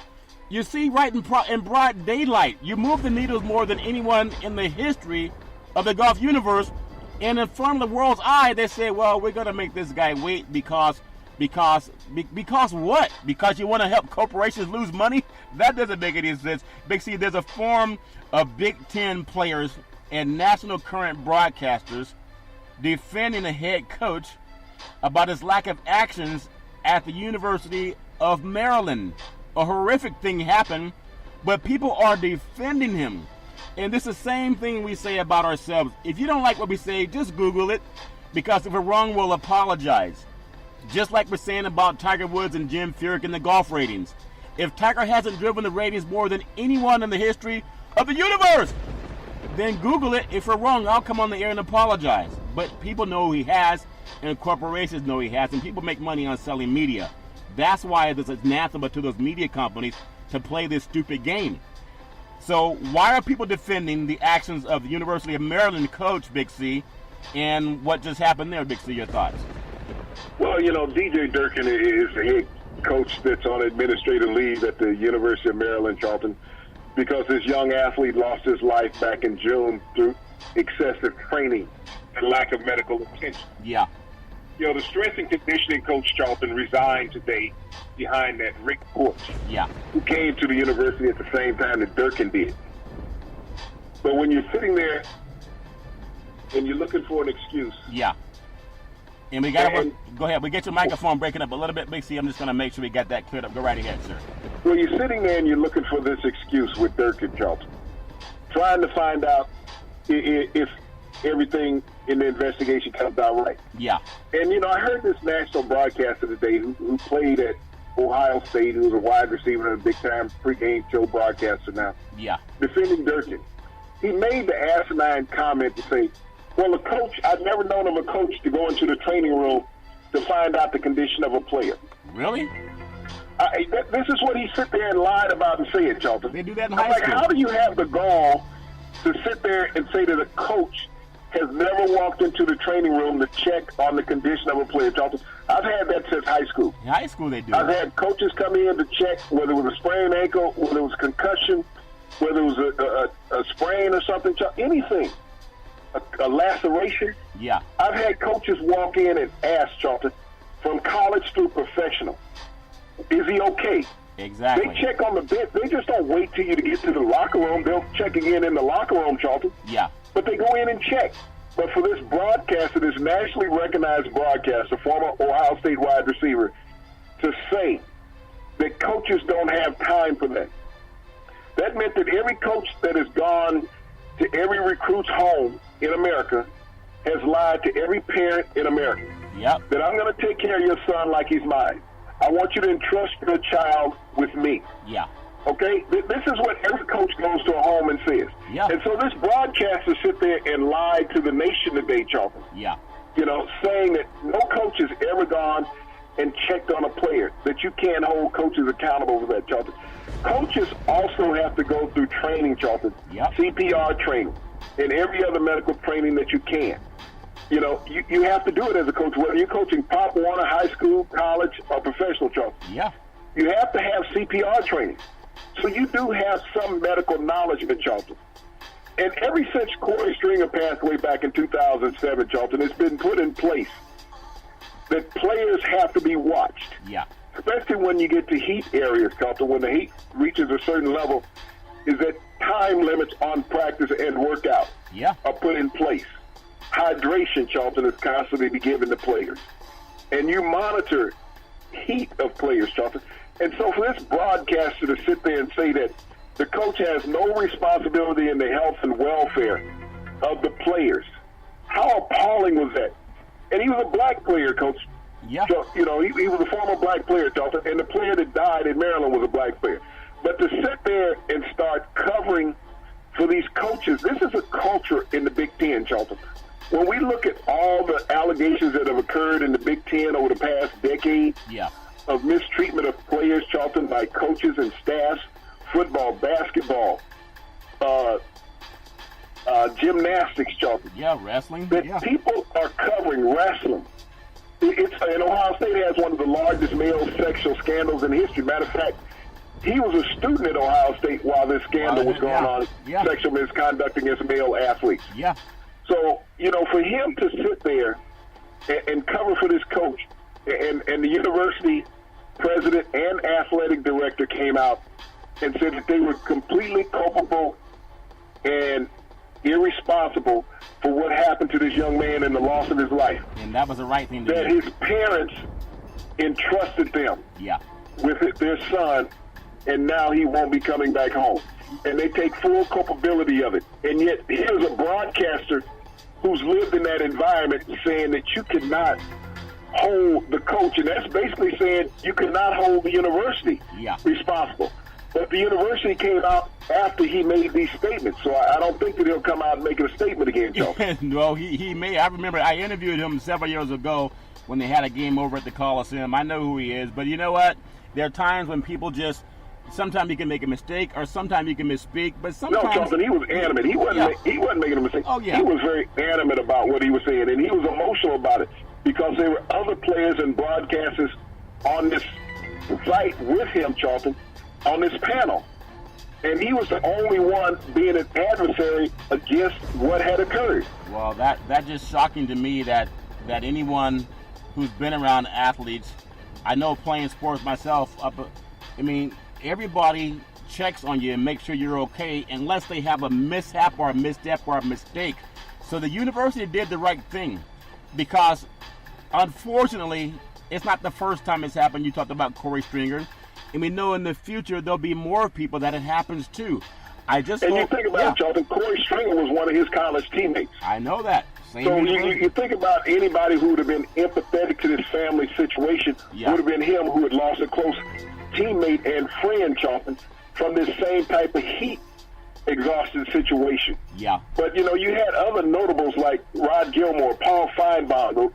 You see, right in broad daylight, you move the needles more than anyone in the history of the golf universe. And in front of the world's eye, they say, well, we're going to make this guy wait because what? Because you want to help corporations lose money? That doesn't make any sense. Big C, there's a forum of Big Ten players and national current broadcasters defending a head coach about his lack of actions at the University of Maryland. A horrific thing happened, but people are defending him. And this is the same thing we say about ourselves. If you don't like what we say, just Google it, because if we're wrong, we'll apologize. Just like we're saying about Tiger Woods and Jim Furyk and the golf ratings. If Tiger hasn't driven the ratings more than anyone in the history of the universe, then Google it. If we're wrong, I'll come on the air and apologize. But people know he has, and corporations know he has, and people make money on selling media. That's why it's anathema to those media companies to play this stupid game. So why are people defending the actions of the University of Maryland coach, Big C, and what just happened there, Big C? Your thoughts? Well, DJ Durkin is the head coach that's on administrative leave at the University of Maryland, Charlton, because this young athlete lost his life back in June excessive training and lack of medical attention. Yeah. You know, the strength and conditioning coach, Charlton, resigned today behind that Rick Porch, Yeah. who came to the university at the same time that Durkin did. But when you're sitting there and you're looking for an excuse, Yeah. And we got to go ahead. We get your microphone breaking up a little bit, Big C. I'm just going to make sure we got that cleared up. Go right ahead, sir. well, you're sitting there and you're looking for this excuse with Durkin, Charlton, trying to find out if everything in the investigation comes out right. Yeah. And, you know, I heard this national broadcaster today who played at Ohio State, who's a wide receiver and a big-time pregame show broadcaster now, Yeah. defending Durkin. He made the asinine comment to say, well, a coach, I've never known of a coach to go into the training room to find out the condition of a player. Really? This is what he sit there and lied about and say it, Charlton. They do that in I'm high like, school. how do you have the gall to sit there and say that a coach has never walked into the training room to check on the condition of a player, Charlton? I've had that since high school. In high school, they do. I've had coaches come in to check whether it was a sprained ankle, whether it was a concussion, whether it was a sprain or something, anything, a laceration. Yeah. I've had coaches walk in and ask, Charlton, from college through professional, is he okay? Exactly. They check on the bench. They just don't wait till you to get to the locker room. They'll check again in the locker room, Charlton. Yeah. But they go in and check. But for this broadcaster, this nationally recognized broadcaster, former Ohio State wide receiver, to say that coaches don't have time for that, that meant that every coach that has gone to every recruit's home in America has lied to every parent in America. Yep. That I'm going to take care of your son like he's mine. I want you to entrust your child with me. Yeah. Okay? This is what every coach goes to a home and says. Yeah. And so this broadcaster sit there and lied to the nation today, Charlton. Yeah. You know, saying that no coach has ever gone and checked on a player, that you can't hold coaches accountable for that, Charlton. Coaches also have to go through training, Charlton. Yep. CPR training and every other medical training that you can. You know, you have to do it as a coach, whether you're coaching Pop Warner, high school, college, or professional, Charlton. Yeah. You have to have CPR training. So you do have some medical knowledge in Charlton. And ever since Corey Stringer passed away back in 2007, Charlton, it's been put in place that players have to be watched. Yeah. Especially when you get to heat areas, Charlton, when the heat reaches a certain level, is that time limits on practice and workout Yeah. are put in place. Hydration, Charlton, is constantly be given to players. And you monitor heat of players, Charlton. And so for this broadcaster to sit there and say that the coach has no responsibility in the health and welfare of the players, how appalling was that? And he was a black player, Coach. Yeah. So, you know, he was a former black player, Charlton, and the player that died in Maryland was a black player. But to sit there and start covering for these coaches, this is a culture in the Big Ten, Charlton. When we look at all the allegations that have occurred in the Big Ten over the past decade Yeah. of mistreatment of players, Charlton, by coaches and staffs, football, basketball, gymnastics, Charlton, Yeah. Wrestling. that Yeah. people are covering wrestling. And Ohio State has one of the largest male sexual scandals in history. Matter of fact, he was a student at Ohio State while this scandal was going on, Yeah. sexual misconduct against male athletes. Yeah. So, you know, for him to sit there and cover for this coach, and the university president and athletic director came out and said that they were completely culpable and irresponsible for what happened to this young man and the loss of his life. And that was the right thing to That do. his parents entrusted them Yeah. with their son, and now he won't be coming back home. And they take full culpability of it. And yet here's a broadcaster who's lived in that environment saying that you cannot hold the coach, and that's basically saying you cannot hold the university Yeah. responsible. But the university came out after he made these statements, so I don't think that he'll come out and make a statement again, Joe. No, he may. I remember I interviewed him several years ago when they had a game over at the Coliseum. I know who he is, but you know what? There are times when people just, sometimes you can make a mistake or sometimes you can misspeak, but No, sometimes... Charlton, he was animate. He wasn't making a mistake. Oh, yeah. He was very animate about what he was saying, and he was emotional about it because there were other players and broadcasters on this site with him, Charlton, on this panel. And he was the only one being an adversary against what had occurred. Well, that's just shocking to me that anyone who's been around athletes, I know playing sports myself, everybody checks on you and makes sure you're okay unless they have a mishap or a misstep or a mistake. So the university did the right thing, because unfortunately, it's not the first time it's happened. You talked about Corey Stringer, and we know in the future there'll be more people that it happens to. You think about it, Jonathan, Corey Stringer was one of his college teammates. I know that. So you think about anybody who would have been empathetic to this family situation, would have been him, who had lost a close teammate and friend, Jonathan, from this same type of heat exhausted situation. Yeah. But, you had other notables like Rod Gilmore, Paul Feinbaum,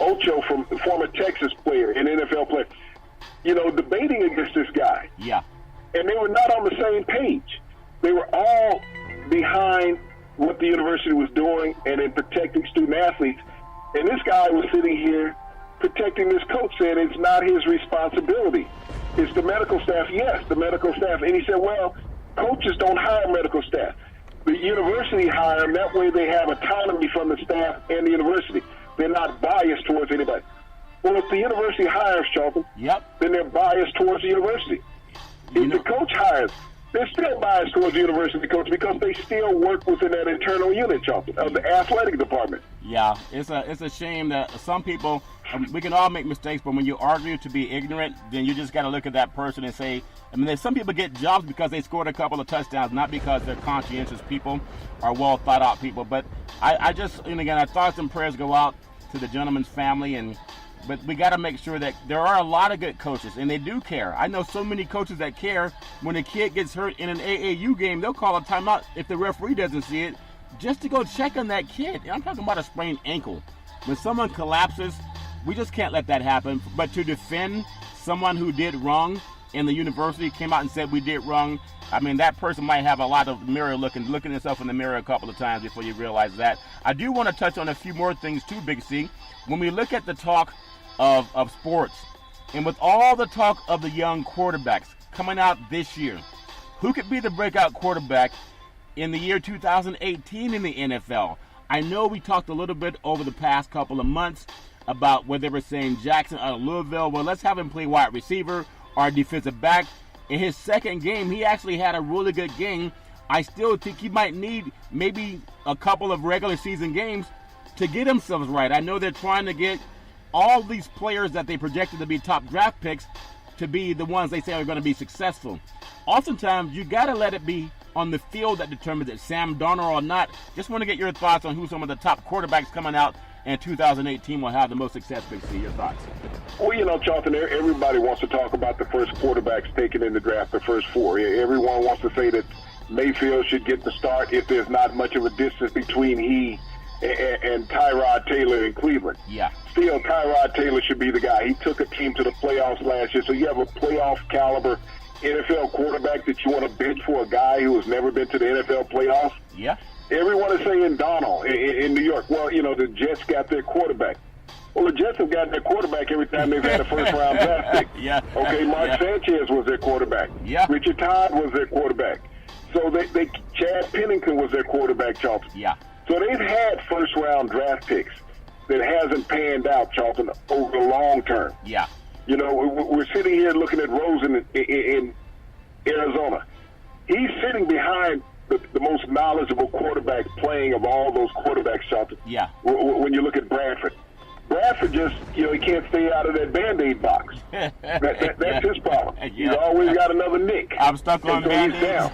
Ocho, from the former Texas player and NFL player, debating against this guy. Yeah. And they were not on the same page. They were all behind what the university was doing and in protecting student athletes. And this guy was sitting here protecting this coach, saying it's not his responsibility. It's the medical staff. Yes, the medical staff. And he said, well, coaches don't hire medical staff. The university hire them. That way they have autonomy from the staff and the university. They're not biased towards anybody. Well, if the university hires, Charlton, then they're biased towards the university. If the coach hires, they're still biased towards the university coach, because they still work within that internal unit, Charlton, of the athletic department. Yeah, it's a shame that some people, we can all make mistakes, but when you argue to be ignorant, then you just got to look at that person and say, there's some people get jobs because they scored a couple of touchdowns, not because they're conscientious people or well thought out people. But I thoughts and prayers go out to the gentleman's family, but we got to make sure that there are a lot of good coaches, and they do care. I know so many coaches that care. When a kid gets hurt in an AAU game, they'll call a timeout if the referee doesn't see it, just to go check on that kid. And I'm talking about a sprained ankle. When someone collapses, we just can't let that happen. But to defend someone who did wrong, and the university came out and said we did wrong, that person might have a lot of looking themselves in the mirror a couple of times before you realize that. I do want to touch on a few more things too, Big C. When we look at the talk of sports, and with all the talk of the young quarterbacks coming out this year, who could be the breakout quarterback in the year 2018 in the NFL? I know we talked a little bit over the past couple of months about whether we're saying Jackson out of Louisville. Well, let's have him play wide receiver or defensive back. In his second game, he actually had a really good game. I still think he might need maybe a couple of regular season games to get themselves right. I know they're trying to get all these players that they projected to be top draft picks to be the ones they say are going to be successful. Oftentimes, you got to let it be on the field that determines it, Sam Darnold or not. Just want to get your thoughts on who some of the top quarterbacks coming out in 2018 will have the most success, Big C. Your thoughts? Well, Charlton, everybody wants to talk about the first quarterbacks taken in the draft, the first four. Everyone wants to say that Mayfield should get the start if there's not much of a distance between he and Tyrod Taylor in Cleveland. Yeah. Still, Tyrod Taylor should be the guy. He took a team to the playoffs last year, so you have a playoff caliber NFL quarterback that you want to bench for a guy who has never been to the NFL playoffs. Yeah. Everyone is saying Donald in New York. Well, the Jets got their quarterback. Well, the Jets have gotten their quarterback every time they've had a first-round draft pick. Yeah. Okay, Mark Sanchez was their quarterback. Yeah. Richard Todd was their quarterback. So Chad Pennington was their quarterback, Charlton. Yeah. So they've had first-round draft picks that hasn't panned out, Charlton, over the long term. Yeah. We're sitting here looking at Rosen in Arizona. He's sitting behind the most knowledgeable quarterback playing of all those quarterbacks, Charlton. Yeah. When you look at Bradford. Bradford just, he can't stay out of that Band-Aid box. That's his problem. Yeah. He's always got another nick. I'm stuck on Band-Aids.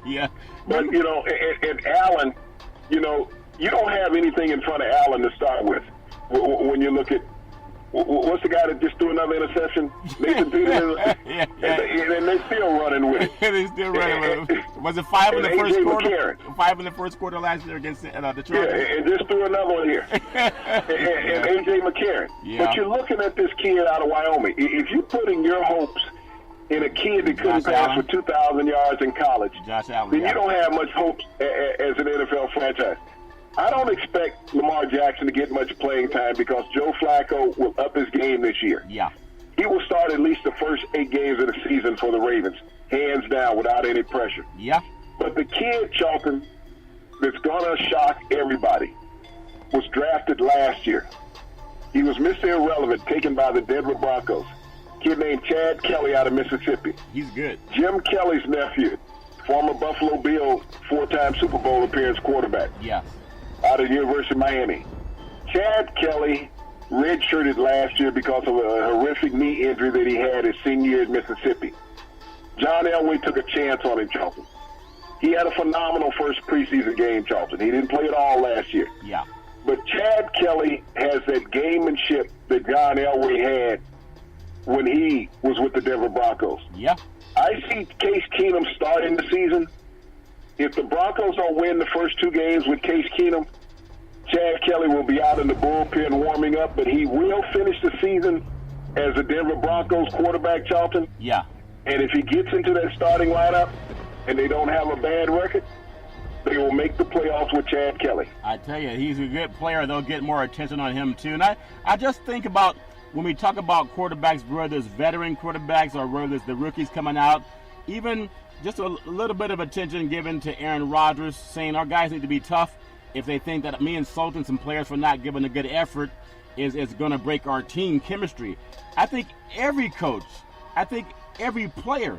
Yeah. But, and Allen, you don't have anything in front of Allen to start with. When you look at, what's the guy that just threw another interception? Nathan Peterson. Yeah. And they're still running with it. They're still running with it. Was it 5 in the first quarter? McCarron. 5 in the first quarter last year against the Chargers. Yeah, and just threw another one here. and A.J. McCarron. Yeah. But you're looking at this kid out of Wyoming. If you're putting your hopes in a kid that couldn't pass for 2,000 yards in college, Josh Allen, then you don't have much hopes as an NFL franchise. I don't expect Lamar Jackson to get much playing time because Joe Flacco will up his game this year. Yeah. He will start at least the first 8 games of the season for the Ravens. hands down, without any pressure. Yeah. But the kid, Charlton, that's going to shock everybody, was drafted last year. He was Mr. Irrelevant, taken by the Denver Broncos. Kid named Chad Kelly out of Mississippi. He's good. Jim Kelly's nephew, former Buffalo Bill, 4-time Super Bowl appearance quarterback. Yes. Out of the University of Miami. Chad Kelly redshirted last year because of a horrific knee injury that he had his senior year at Mississippi. John Elway took a chance on him, Charlton. He had a phenomenal first preseason game, Charlton. He didn't play at all last year. Yeah. But Chad Kelly has that gamemanship that John Elway had when he was with the Denver Broncos. Yeah. I see Case Keenum starting the season. If the Broncos don't win the first 2 games with Case Keenum, Chad Kelly will be out in the bullpen warming up, but he will finish the season as a Denver Broncos quarterback, Charlton. Yeah. And if he gets into that starting lineup and they don't have a bad record, they will make the playoffs with Chad Kelly. I tell you, he's a good player. They'll get more attention on him, too. And I just think about when we talk about quarterbacks, whether it's veteran quarterbacks or whether it's the rookies coming out, even just a little bit of attention given to Aaron Rodgers, saying our guys need to be tough. If they think that me insulting some players for not giving a good effort is going to break our team chemistry. I think every coach, I think every player,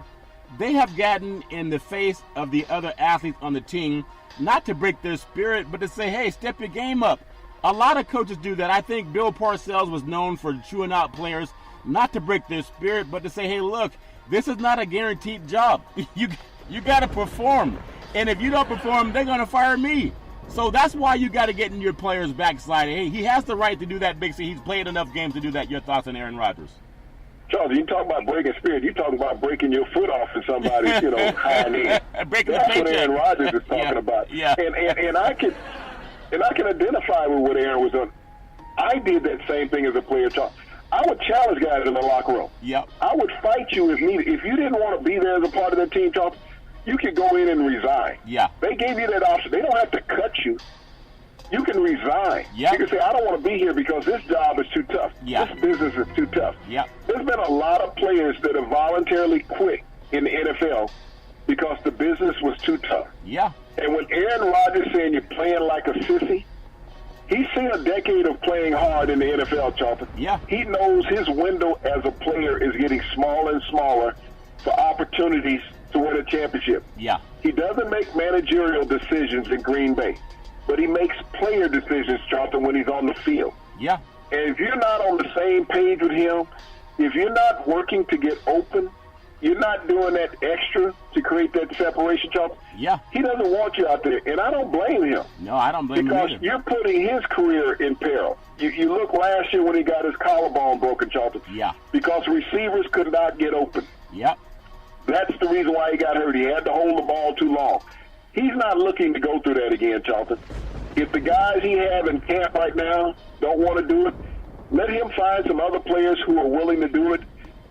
they have gotten in the face of the other athletes on the team, not to break their spirit, but to say, hey, step your game up. A lot of coaches do that. I think Bill Parcells was known for chewing out players, not to break their spirit, but to say, hey, look, this is not a guaranteed job. You got to perform. And if you don't perform, they're going to fire me. So that's why you got to get in your player's backside. Hey, he has the right to do that, Big C. He's played enough games to do that. Your thoughts on Aaron Rodgers? Charles, you talk about breaking spirit. You talking about breaking your foot off in somebody's, high knee. Breaking That's the what Aaron Rodgers is talking about. Yeah. And I can identify with what Aaron was doing. I did that same thing as a player, Charles. I would challenge guys in the locker room. Yep. I would fight you if needed. If you didn't want to be there as a part of the team, Charles, you could go in and resign. Yeah. They gave you that option. They don't have to cut you. You can resign. Yep. You can say, I don't want to be here because this job is too tough. Yeah. This business is too tough. Yep. There's been a lot of players that have voluntarily quit in the NFL because the business was too tough. Yeah. And when Aaron Rodgers saying you're playing like a sissy, he's seen a decade of playing hard in the NFL, Charlton. Yeah. He knows his window as a player is getting smaller and smaller for opportunities to win a championship. Yeah. He doesn't make managerial decisions in Green Bay, but he makes player decisions, Charlton, when he's on the field. Yeah. And if you're not on the same page with him, if you're not working to get open, you're not doing that extra to create that separation, Charlton. Yeah. He doesn't want you out there, and I don't blame him. No, I don't blame him Because either. you're putting his career in peril. You look last year when he got his collarbone broken, Charlton. Yeah. Because receivers could not get open. Yep. That's the reason why he got hurt. He had to hold the ball too long. He's not looking to go through that again, Charlton. If the guys he have in camp right now don't want to do it, let him find some other players who are willing to do it.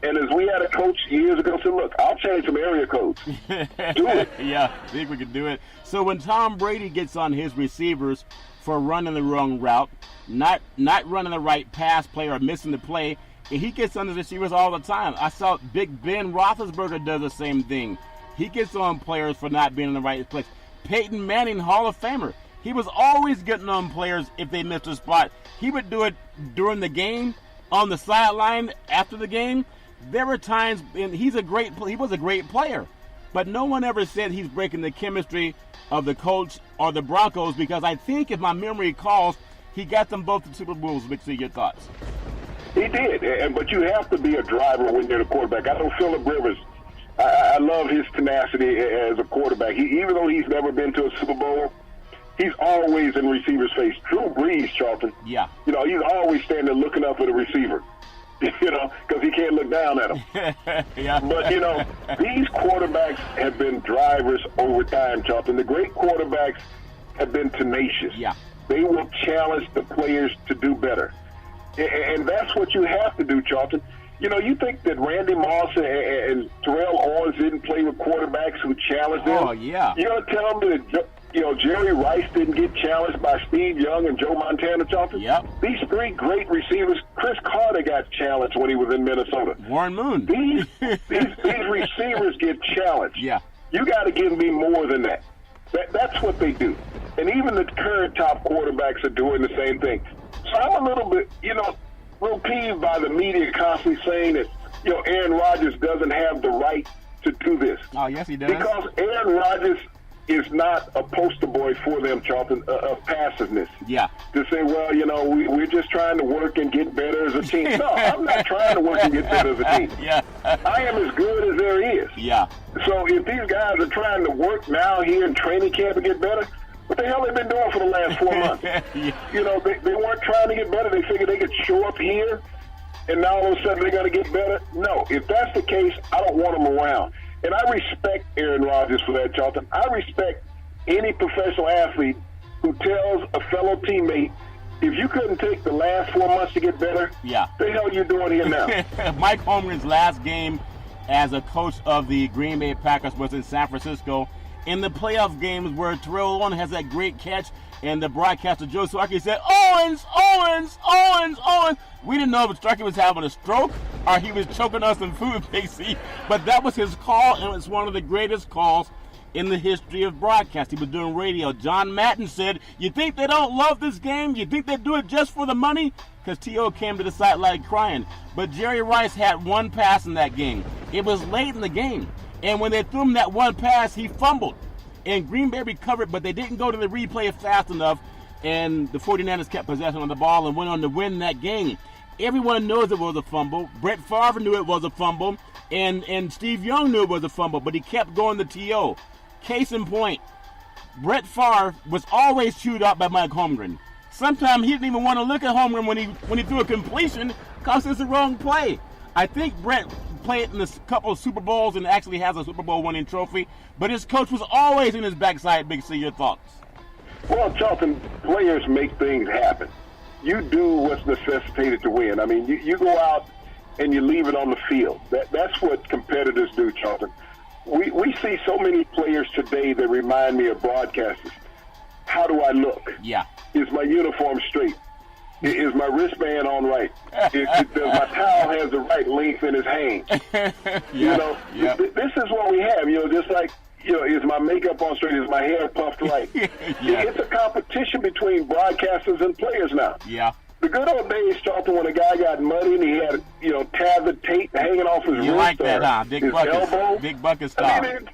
And as we had a coach years ago said, look, I'll change some area codes. Do it. Yeah, I think we can do it. So when Tom Brady gets on his receivers for running the wrong route, not running the right pass play or missing the play, and he gets on the receivers all the time. I saw Big Ben Roethlisberger does the same thing. He gets on players for not being in the right place. Peyton Manning, Hall of Famer. He was always getting on players if they missed a spot. He would do it during the game, on the sideline, after the game. There were times, and he was a great player, but no one ever said he's breaking the chemistry of the coach or the Broncos, because I think, if my memory calls, he got them both to Super Bowls. Vic, your thoughts? He did, but you have to be a driver when you're the quarterback. I know Phillip Rivers. I love his tenacity as a quarterback. Even though he's never been to a Super Bowl, he's always in receiver's face. Drew Brees, Charlton. Yeah. He's always standing looking up at a receiver. Because he can't look down at him. Yeah. But, these quarterbacks have been drivers over time, Charlton. The great quarterbacks have been tenacious. Yeah. They will challenge the players to do better. And that's what you have to do, Charlton. You think that Randy Moss and Terrell Owens didn't play with quarterbacks who challenged them? Oh, yeah. You're going to tell them that Jerry Rice didn't get challenged by Steve Young and Joe Montana, Charlton. Yep. These three great receivers. Chris Carter got challenged when he was in Minnesota. Warren Moon. These receivers get challenged. Yeah. You got to give me more than that. That's what they do. And even the current top quarterbacks are doing the same thing. So I'm a little bit, little peeved by the media constantly saying that, Aaron Rodgers doesn't have the right to do this. Oh, yes, he does. Because Aaron Rodgers is not a poster boy for them, Charlton, of passiveness. Yeah. To say, well, we're just trying to work and get better as a team. No, I'm not trying to work and get better as a team. Yeah. I am as good as there is. Yeah. So if these guys are trying to work now here in training camp and get better, what the hell they been doing for the last 4 months? Yeah. They weren't trying to get better. They figured they could show up here, and now all of a sudden they're going to get better. No, if that's the case, I don't want them around. And I respect Aaron Rodgers for that, Charlton. I respect any professional athlete who tells a fellow teammate, if you couldn't take the last 4 months to get better, the hell you doing here now? Mike Holmgren's last game as a coach of the Green Bay Packers was in San Francisco. In the playoff games where Terrell Owens has that great catch, and the broadcaster Joe Starkey said, Owens. We didn't know if Starkey was having a stroke or he was choking on some food, Big C. But that was his call, and it's one of the greatest calls in the history of broadcast. He was doing radio. John Madden said, you think they don't love this game? You think they do it just for the money? Because T.O. came to the sideline crying. But Jerry Rice had one pass in that game. It was late in the game. And when they threw him that one pass, he fumbled. And Green Bay recovered, but they didn't go to the replay fast enough. And the 49ers kept possession of the ball and went on to win that game. Everyone knows it was a fumble. Brett Favre knew it was a fumble. And Steve Young knew it was a fumble, but he kept going to T.O. Case in point, Brett Favre was always chewed up by Mike Holmgren. Sometimes he didn't even want to look at Holmgren when he threw a completion because it's the wrong play. I think Brett played in a couple of Super Bowls and actually has a Super Bowl winning trophy, but his coach was always in his backside. Big C, your thoughts? Well, Charlton, players make things happen. You do what's necessitated to win. I mean, you go out and you leave it on the field. That's what competitors do, Charlton. We see so many players today that remind me of broadcasters. How do I look? Yeah. Is my uniform straight? Is my wristband on right? Does my towel have the right length in his hand? This is what we have. Just like, is my makeup on straight? Is my hair puffed right? It's a competition between broadcasters and players now. Yeah. The good old days, Charlton, when a guy got muddy and he had, tethered tape hanging off his wrist like that, huh? his elbow. Big bucket style. I mean,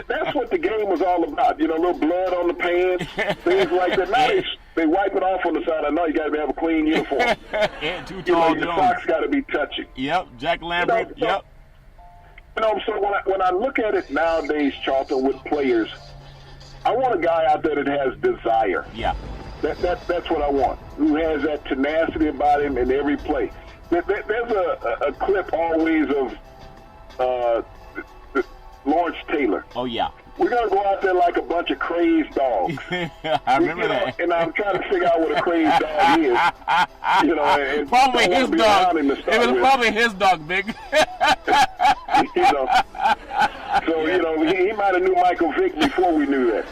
that's what the game was all about. A little blood on the pants, things like that. Now they wipe it off on the side. I know you got to have a clean uniform. And too tall, the socks got to be touching. Yep, Jack Lambert. Yep. So when I look at it nowadays, Charlton, with players, I want a guy out there that has desire. Yeah. That's what I want. Who has that tenacity about him in every play. There's a clip always of Lawrence Taylor. Oh, yeah. We're going to go out there like a bunch of crazed dogs. I remember that. And I'm trying to figure out what a crazed dog is. And probably his dog. It was probably his dog, Big. So, he might have knew Michael Vick before we knew that,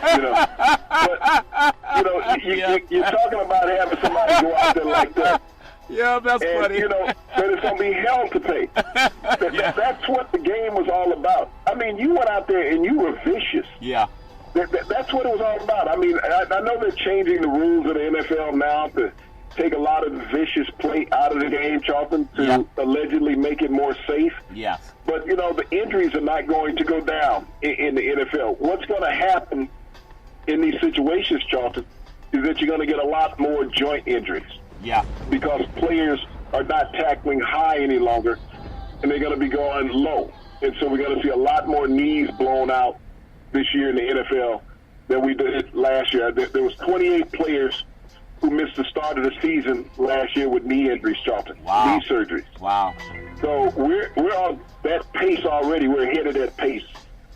But, you're talking about having somebody go out there like that. Yeah, that's funny. That it's going to be hell to pay. That's what the game was all about. I mean, you went out there and you were vicious. Yeah. That's what it was all about. I mean, I know they're changing the rules of the NFL now to take a lot of the vicious play out of the game, Charlton, to allegedly make it more safe. Yes. But, the injuries are not going to go down in the NFL. What's going to happen in these situations, Charlton, is that you're going to get a lot more joint injuries. Yeah. Because players are not tackling high any longer, and they're going to be going low. And so we're going to see a lot more knees blown out this year in the NFL than we did last year. There was 28 players who missed the start of the season last year with knee injuries, Charlton. Wow. Knee surgeries. Wow. So we're on that pace already. We're ahead of that pace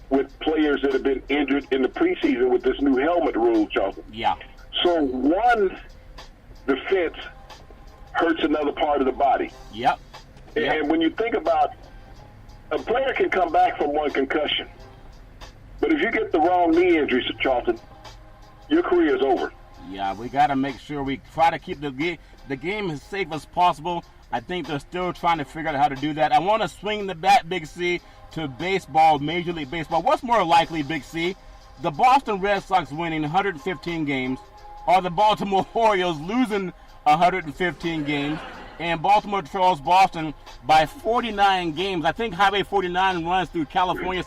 with players that have been injured in the preseason with this new helmet rule, Charlton. Yeah. So one defense hurts another part of the body. Yep. And when you think about a player can come back from one concussion, But if you get the wrong knee injury, Charlton, your career is over. Yeah, we got to make sure we try to keep the game as safe as possible. I think they're still trying to figure out how to do that. I want to swing the bat, Big C, to baseball, Major League Baseball. What's more likely, Big C, the Boston Red Sox winning 115 games or the Baltimore Orioles losing 115 games and Baltimore trails Boston by 49 games? I think Highway 49 runs through California,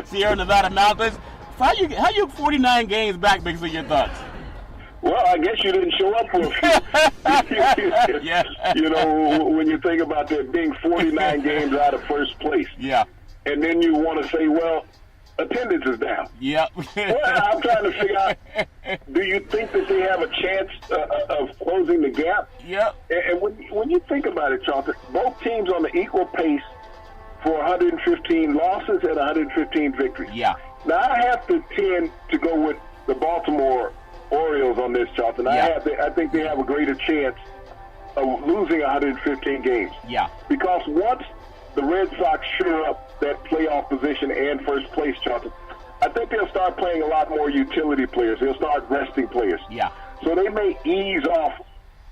Sierra Nevada mountains. How you 49 games back, Big C, your thoughts? Well, I guess you didn't show up for a few. Yeah. You know, when you think about that being 49 games out of first place. Yeah. And then you want to say, well, attendance is down. Yep. Well, I'm trying to figure out, do you think that they have a chance of closing the gap? Yep. And when you think about it, Charlton, both teams on the equal pace for 115 losses and 115 victories. Yeah. Now, I have to tend to go with the Baltimore Orioles on this, Charlton. Yeah. I think they have a greater chance of losing 115 games. Yeah. Because once the Red Sox shore up that playoff position and first place, Charlton, I think they'll start playing a lot more utility players. They'll start resting players. Yeah. So they may ease off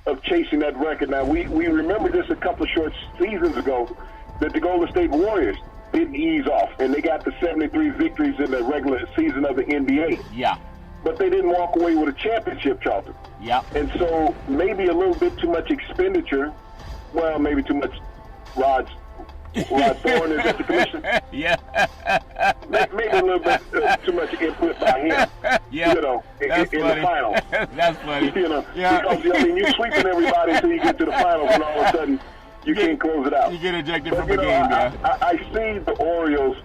of chasing that record. Now, we remember this a couple of short seasons ago that the Golden State Warriors didn't ease off, and they got the 73 victories in the regular season of the NBA. Yeah. But they didn't walk away with a championship, Charlton. Yeah. And so maybe a little bit too much expenditure. Well, maybe too much Rod Thorne is at the commission. Yeah. Maybe a little bit too much input by him. Yeah. You know, in the finals. That's funny. You know, yeah. Because I mean, you're sweeping everybody until you get to the finals, and all of a sudden you can't close it out. You get ejected from the game. Yeah. I see the Orioles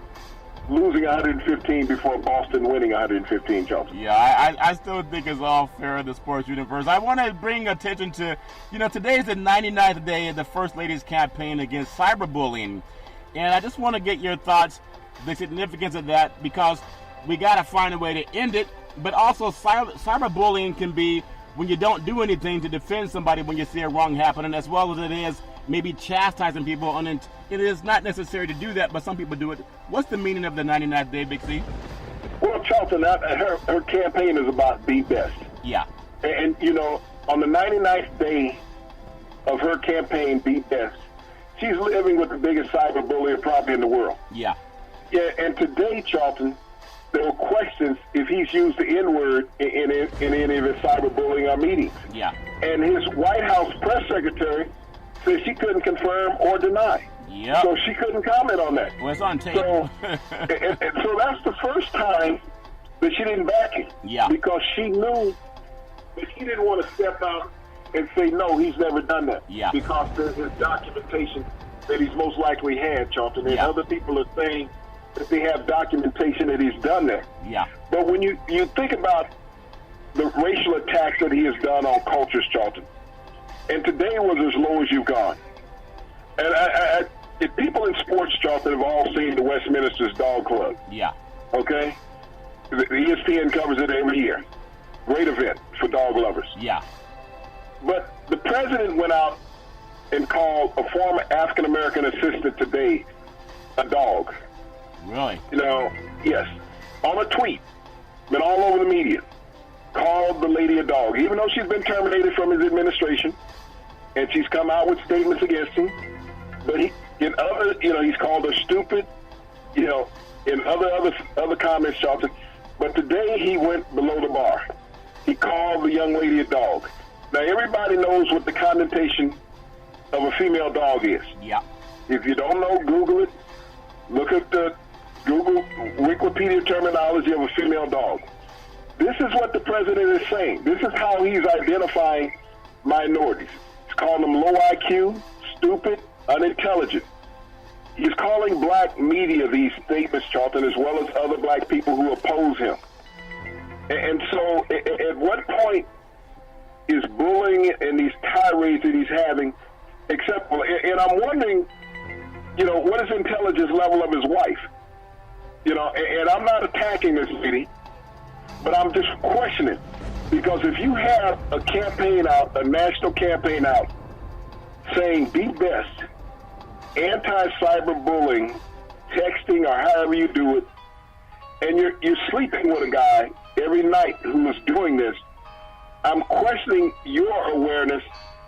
losing 115 before Boston winning 115, Charlton. Yeah, I still think it's all fair in the sports universe. I want to bring attention to, today is the 99th day of the First Lady's campaign against cyberbullying. And I just want to get your thoughts, the significance of that, because we got to find a way to end it. But also, cyberbullying can be when you don't do anything to defend somebody when you see a wrong happening, as well as it is maybe chastising people. And it is not necessary to do that, but some people do it. What's the meaning of the 99th day, Big C? Well, Charlton, her campaign is about be best. Yeah. And on the 99th day of her campaign, be best, she's living with the biggest cyberbullier probably in the world. Yeah. Yeah, and today, Charlton, there were questions if he's used the N-word in any of his cyberbullying meetings. Yeah. And his White House press secretary said she couldn't confirm or deny. Yep. So she couldn't comment on that. Well, it's on tape. So, and so that's the first time that she didn't back him. Yeah. Because she knew that he didn't want to step out and say, no, he's never done that. Yeah. Because there's his documentation that he's most likely had, Charlton. And other people are saying that they have documentation that he's done that. Yeah. But when you think about the racial attacks that he has done on cultures, Charlton, and today was as low as you've gone. And if people in sports, Charlton, have all seen the Westminster's Dog Club. Yeah. Okay? The ESPN covers it every year. Great event for dog lovers. Yeah. But the president went out and called a former African-American assistant today a dog. Really? Yes. On a tweet, been all over the media, called the lady a dog, even though she's been terminated from his administration, and she's come out with statements against him. But he's called her stupid, in other comments, Charlton. But today he went below the bar. He called the young lady a dog. Now everybody knows what the connotation of a female dog is. Yeah. If you don't know, Google it. Look at the Google Wikipedia terminology of a female dog. This is what the president is saying. This is how he's identifying minorities. He's calling them low IQ, stupid, unintelligent. He's calling black media these statements, Charlton, as well as other black people who oppose him. And so at what point is bullying and these tirades that he's having acceptable? And I'm wondering, what is the intelligence level of his wife? And I'm not attacking this lady, but I'm just questioning. Because if you have a campaign out, a national campaign out, saying be best, anti-cyberbullying, texting or however you do it, and you're sleeping with a guy every night who is doing this, I'm questioning your awareness,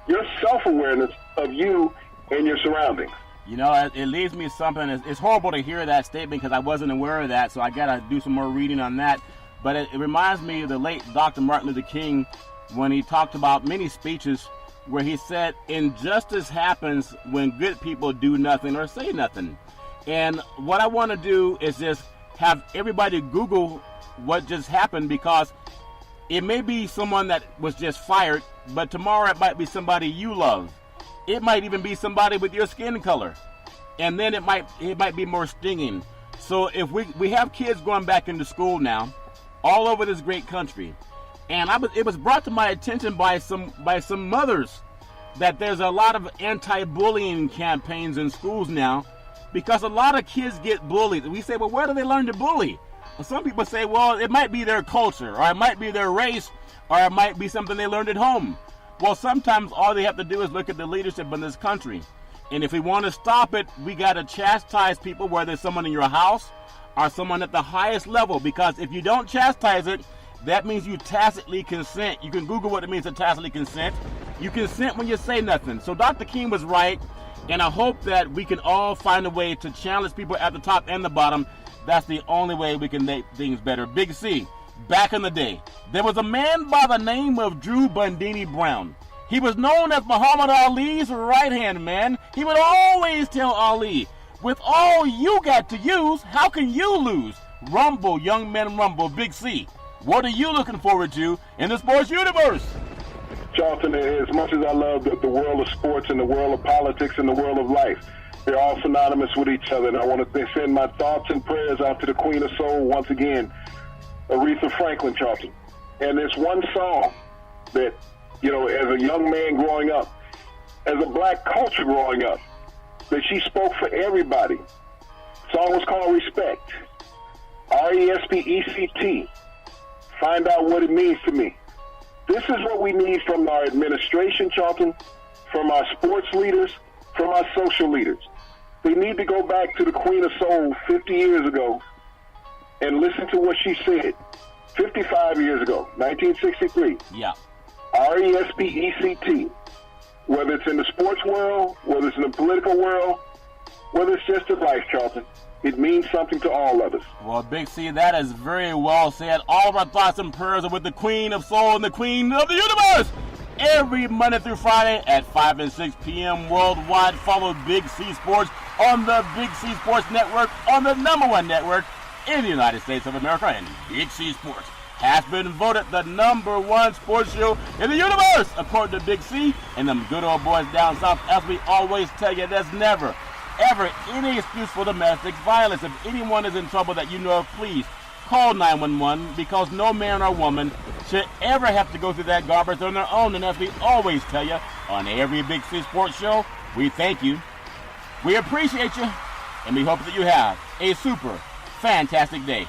your self-awareness of you and your surroundings. You know, it leaves me something. It's horrible to hear that statement because I wasn't aware of that, so I got to do some more reading on that. But it reminds me of the late Dr. Martin Luther King when he talked about many speeches where he said, injustice happens when good people do nothing or say nothing. And what I want to do is just have everybody Google what just happened, because it may be someone that was just fired, but tomorrow it might be somebody you love. It might even be somebody with your skin color. And then it might be more stinging. So if we have kids going back into school now, all over this great country, and it was brought to my attention by some mothers that there's a lot of anti-bullying campaigns in schools now, because a lot of kids get bullied. We say, well, where do they learn to bully? Well, some people say, well, it might be their culture, or it might be their race, or it might be something they learned at home. Well, sometimes all they have to do is look at the leadership in this country. And if we want to stop it, we got to chastise people, whether it's someone in your house or someone at the highest level. Because if you don't chastise it, that means you tacitly consent. You can Google what it means to tacitly consent. You consent when you say nothing. So Dr. King was right, and I hope that we can all find a way to challenge people at the top and the bottom. That's the only way we can make things better. Big C, back in the day, there was a man by the name of Drew Bundini Brown. He was known as Muhammad Ali's right-hand man. He would always tell Ali, with all you got to use, how can you lose? Rumble, young men, rumble. Big C, what are you looking forward to in the sports universe? Charlton, as much as I love the world of sports and the world of politics and the world of life, they're all synonymous with each other. And I want to send my thoughts and prayers out to the Queen of Soul once again, Aretha Franklin, Charlton. And there's one song that, you know, as a young man growing up, as a black culture growing up, that she spoke for everybody. The song was called Respect. R-E-S-P-E-C-T. Find out what it means to me. This is what we need from our administration, Charlton, from our sports leaders, from our social leaders. They need to go back to the Queen of Soul 50 years ago and listen to what she said 55 years ago, 1963. Yeah. R-E-S-P-E-C-T. Whether it's in the sports world, whether it's in the political world, whether it's just in life, Charlton, it means something to all of us. Well, Big C, that is very well said. All of our thoughts and prayers are with the Queen of Soul and the Queen of the Universe. Every Monday through Friday at 5 and 6 p.m. worldwide. Follow Big C Sports on the Big C Sports Network, on the #1 network in the United States of America. And Big C Sports has been voted the #1 sports show in the universe, according to Big C and them good old boys down south. As we always tell you, there's never, ever any excuse for domestic violence. If anyone is in trouble that you know of, please call 911, because no man or woman should ever have to go through that garbage on their own. And as we always tell you on every Big C Sports show, we thank you, we appreciate you, and we hope that you have a super fantastic day.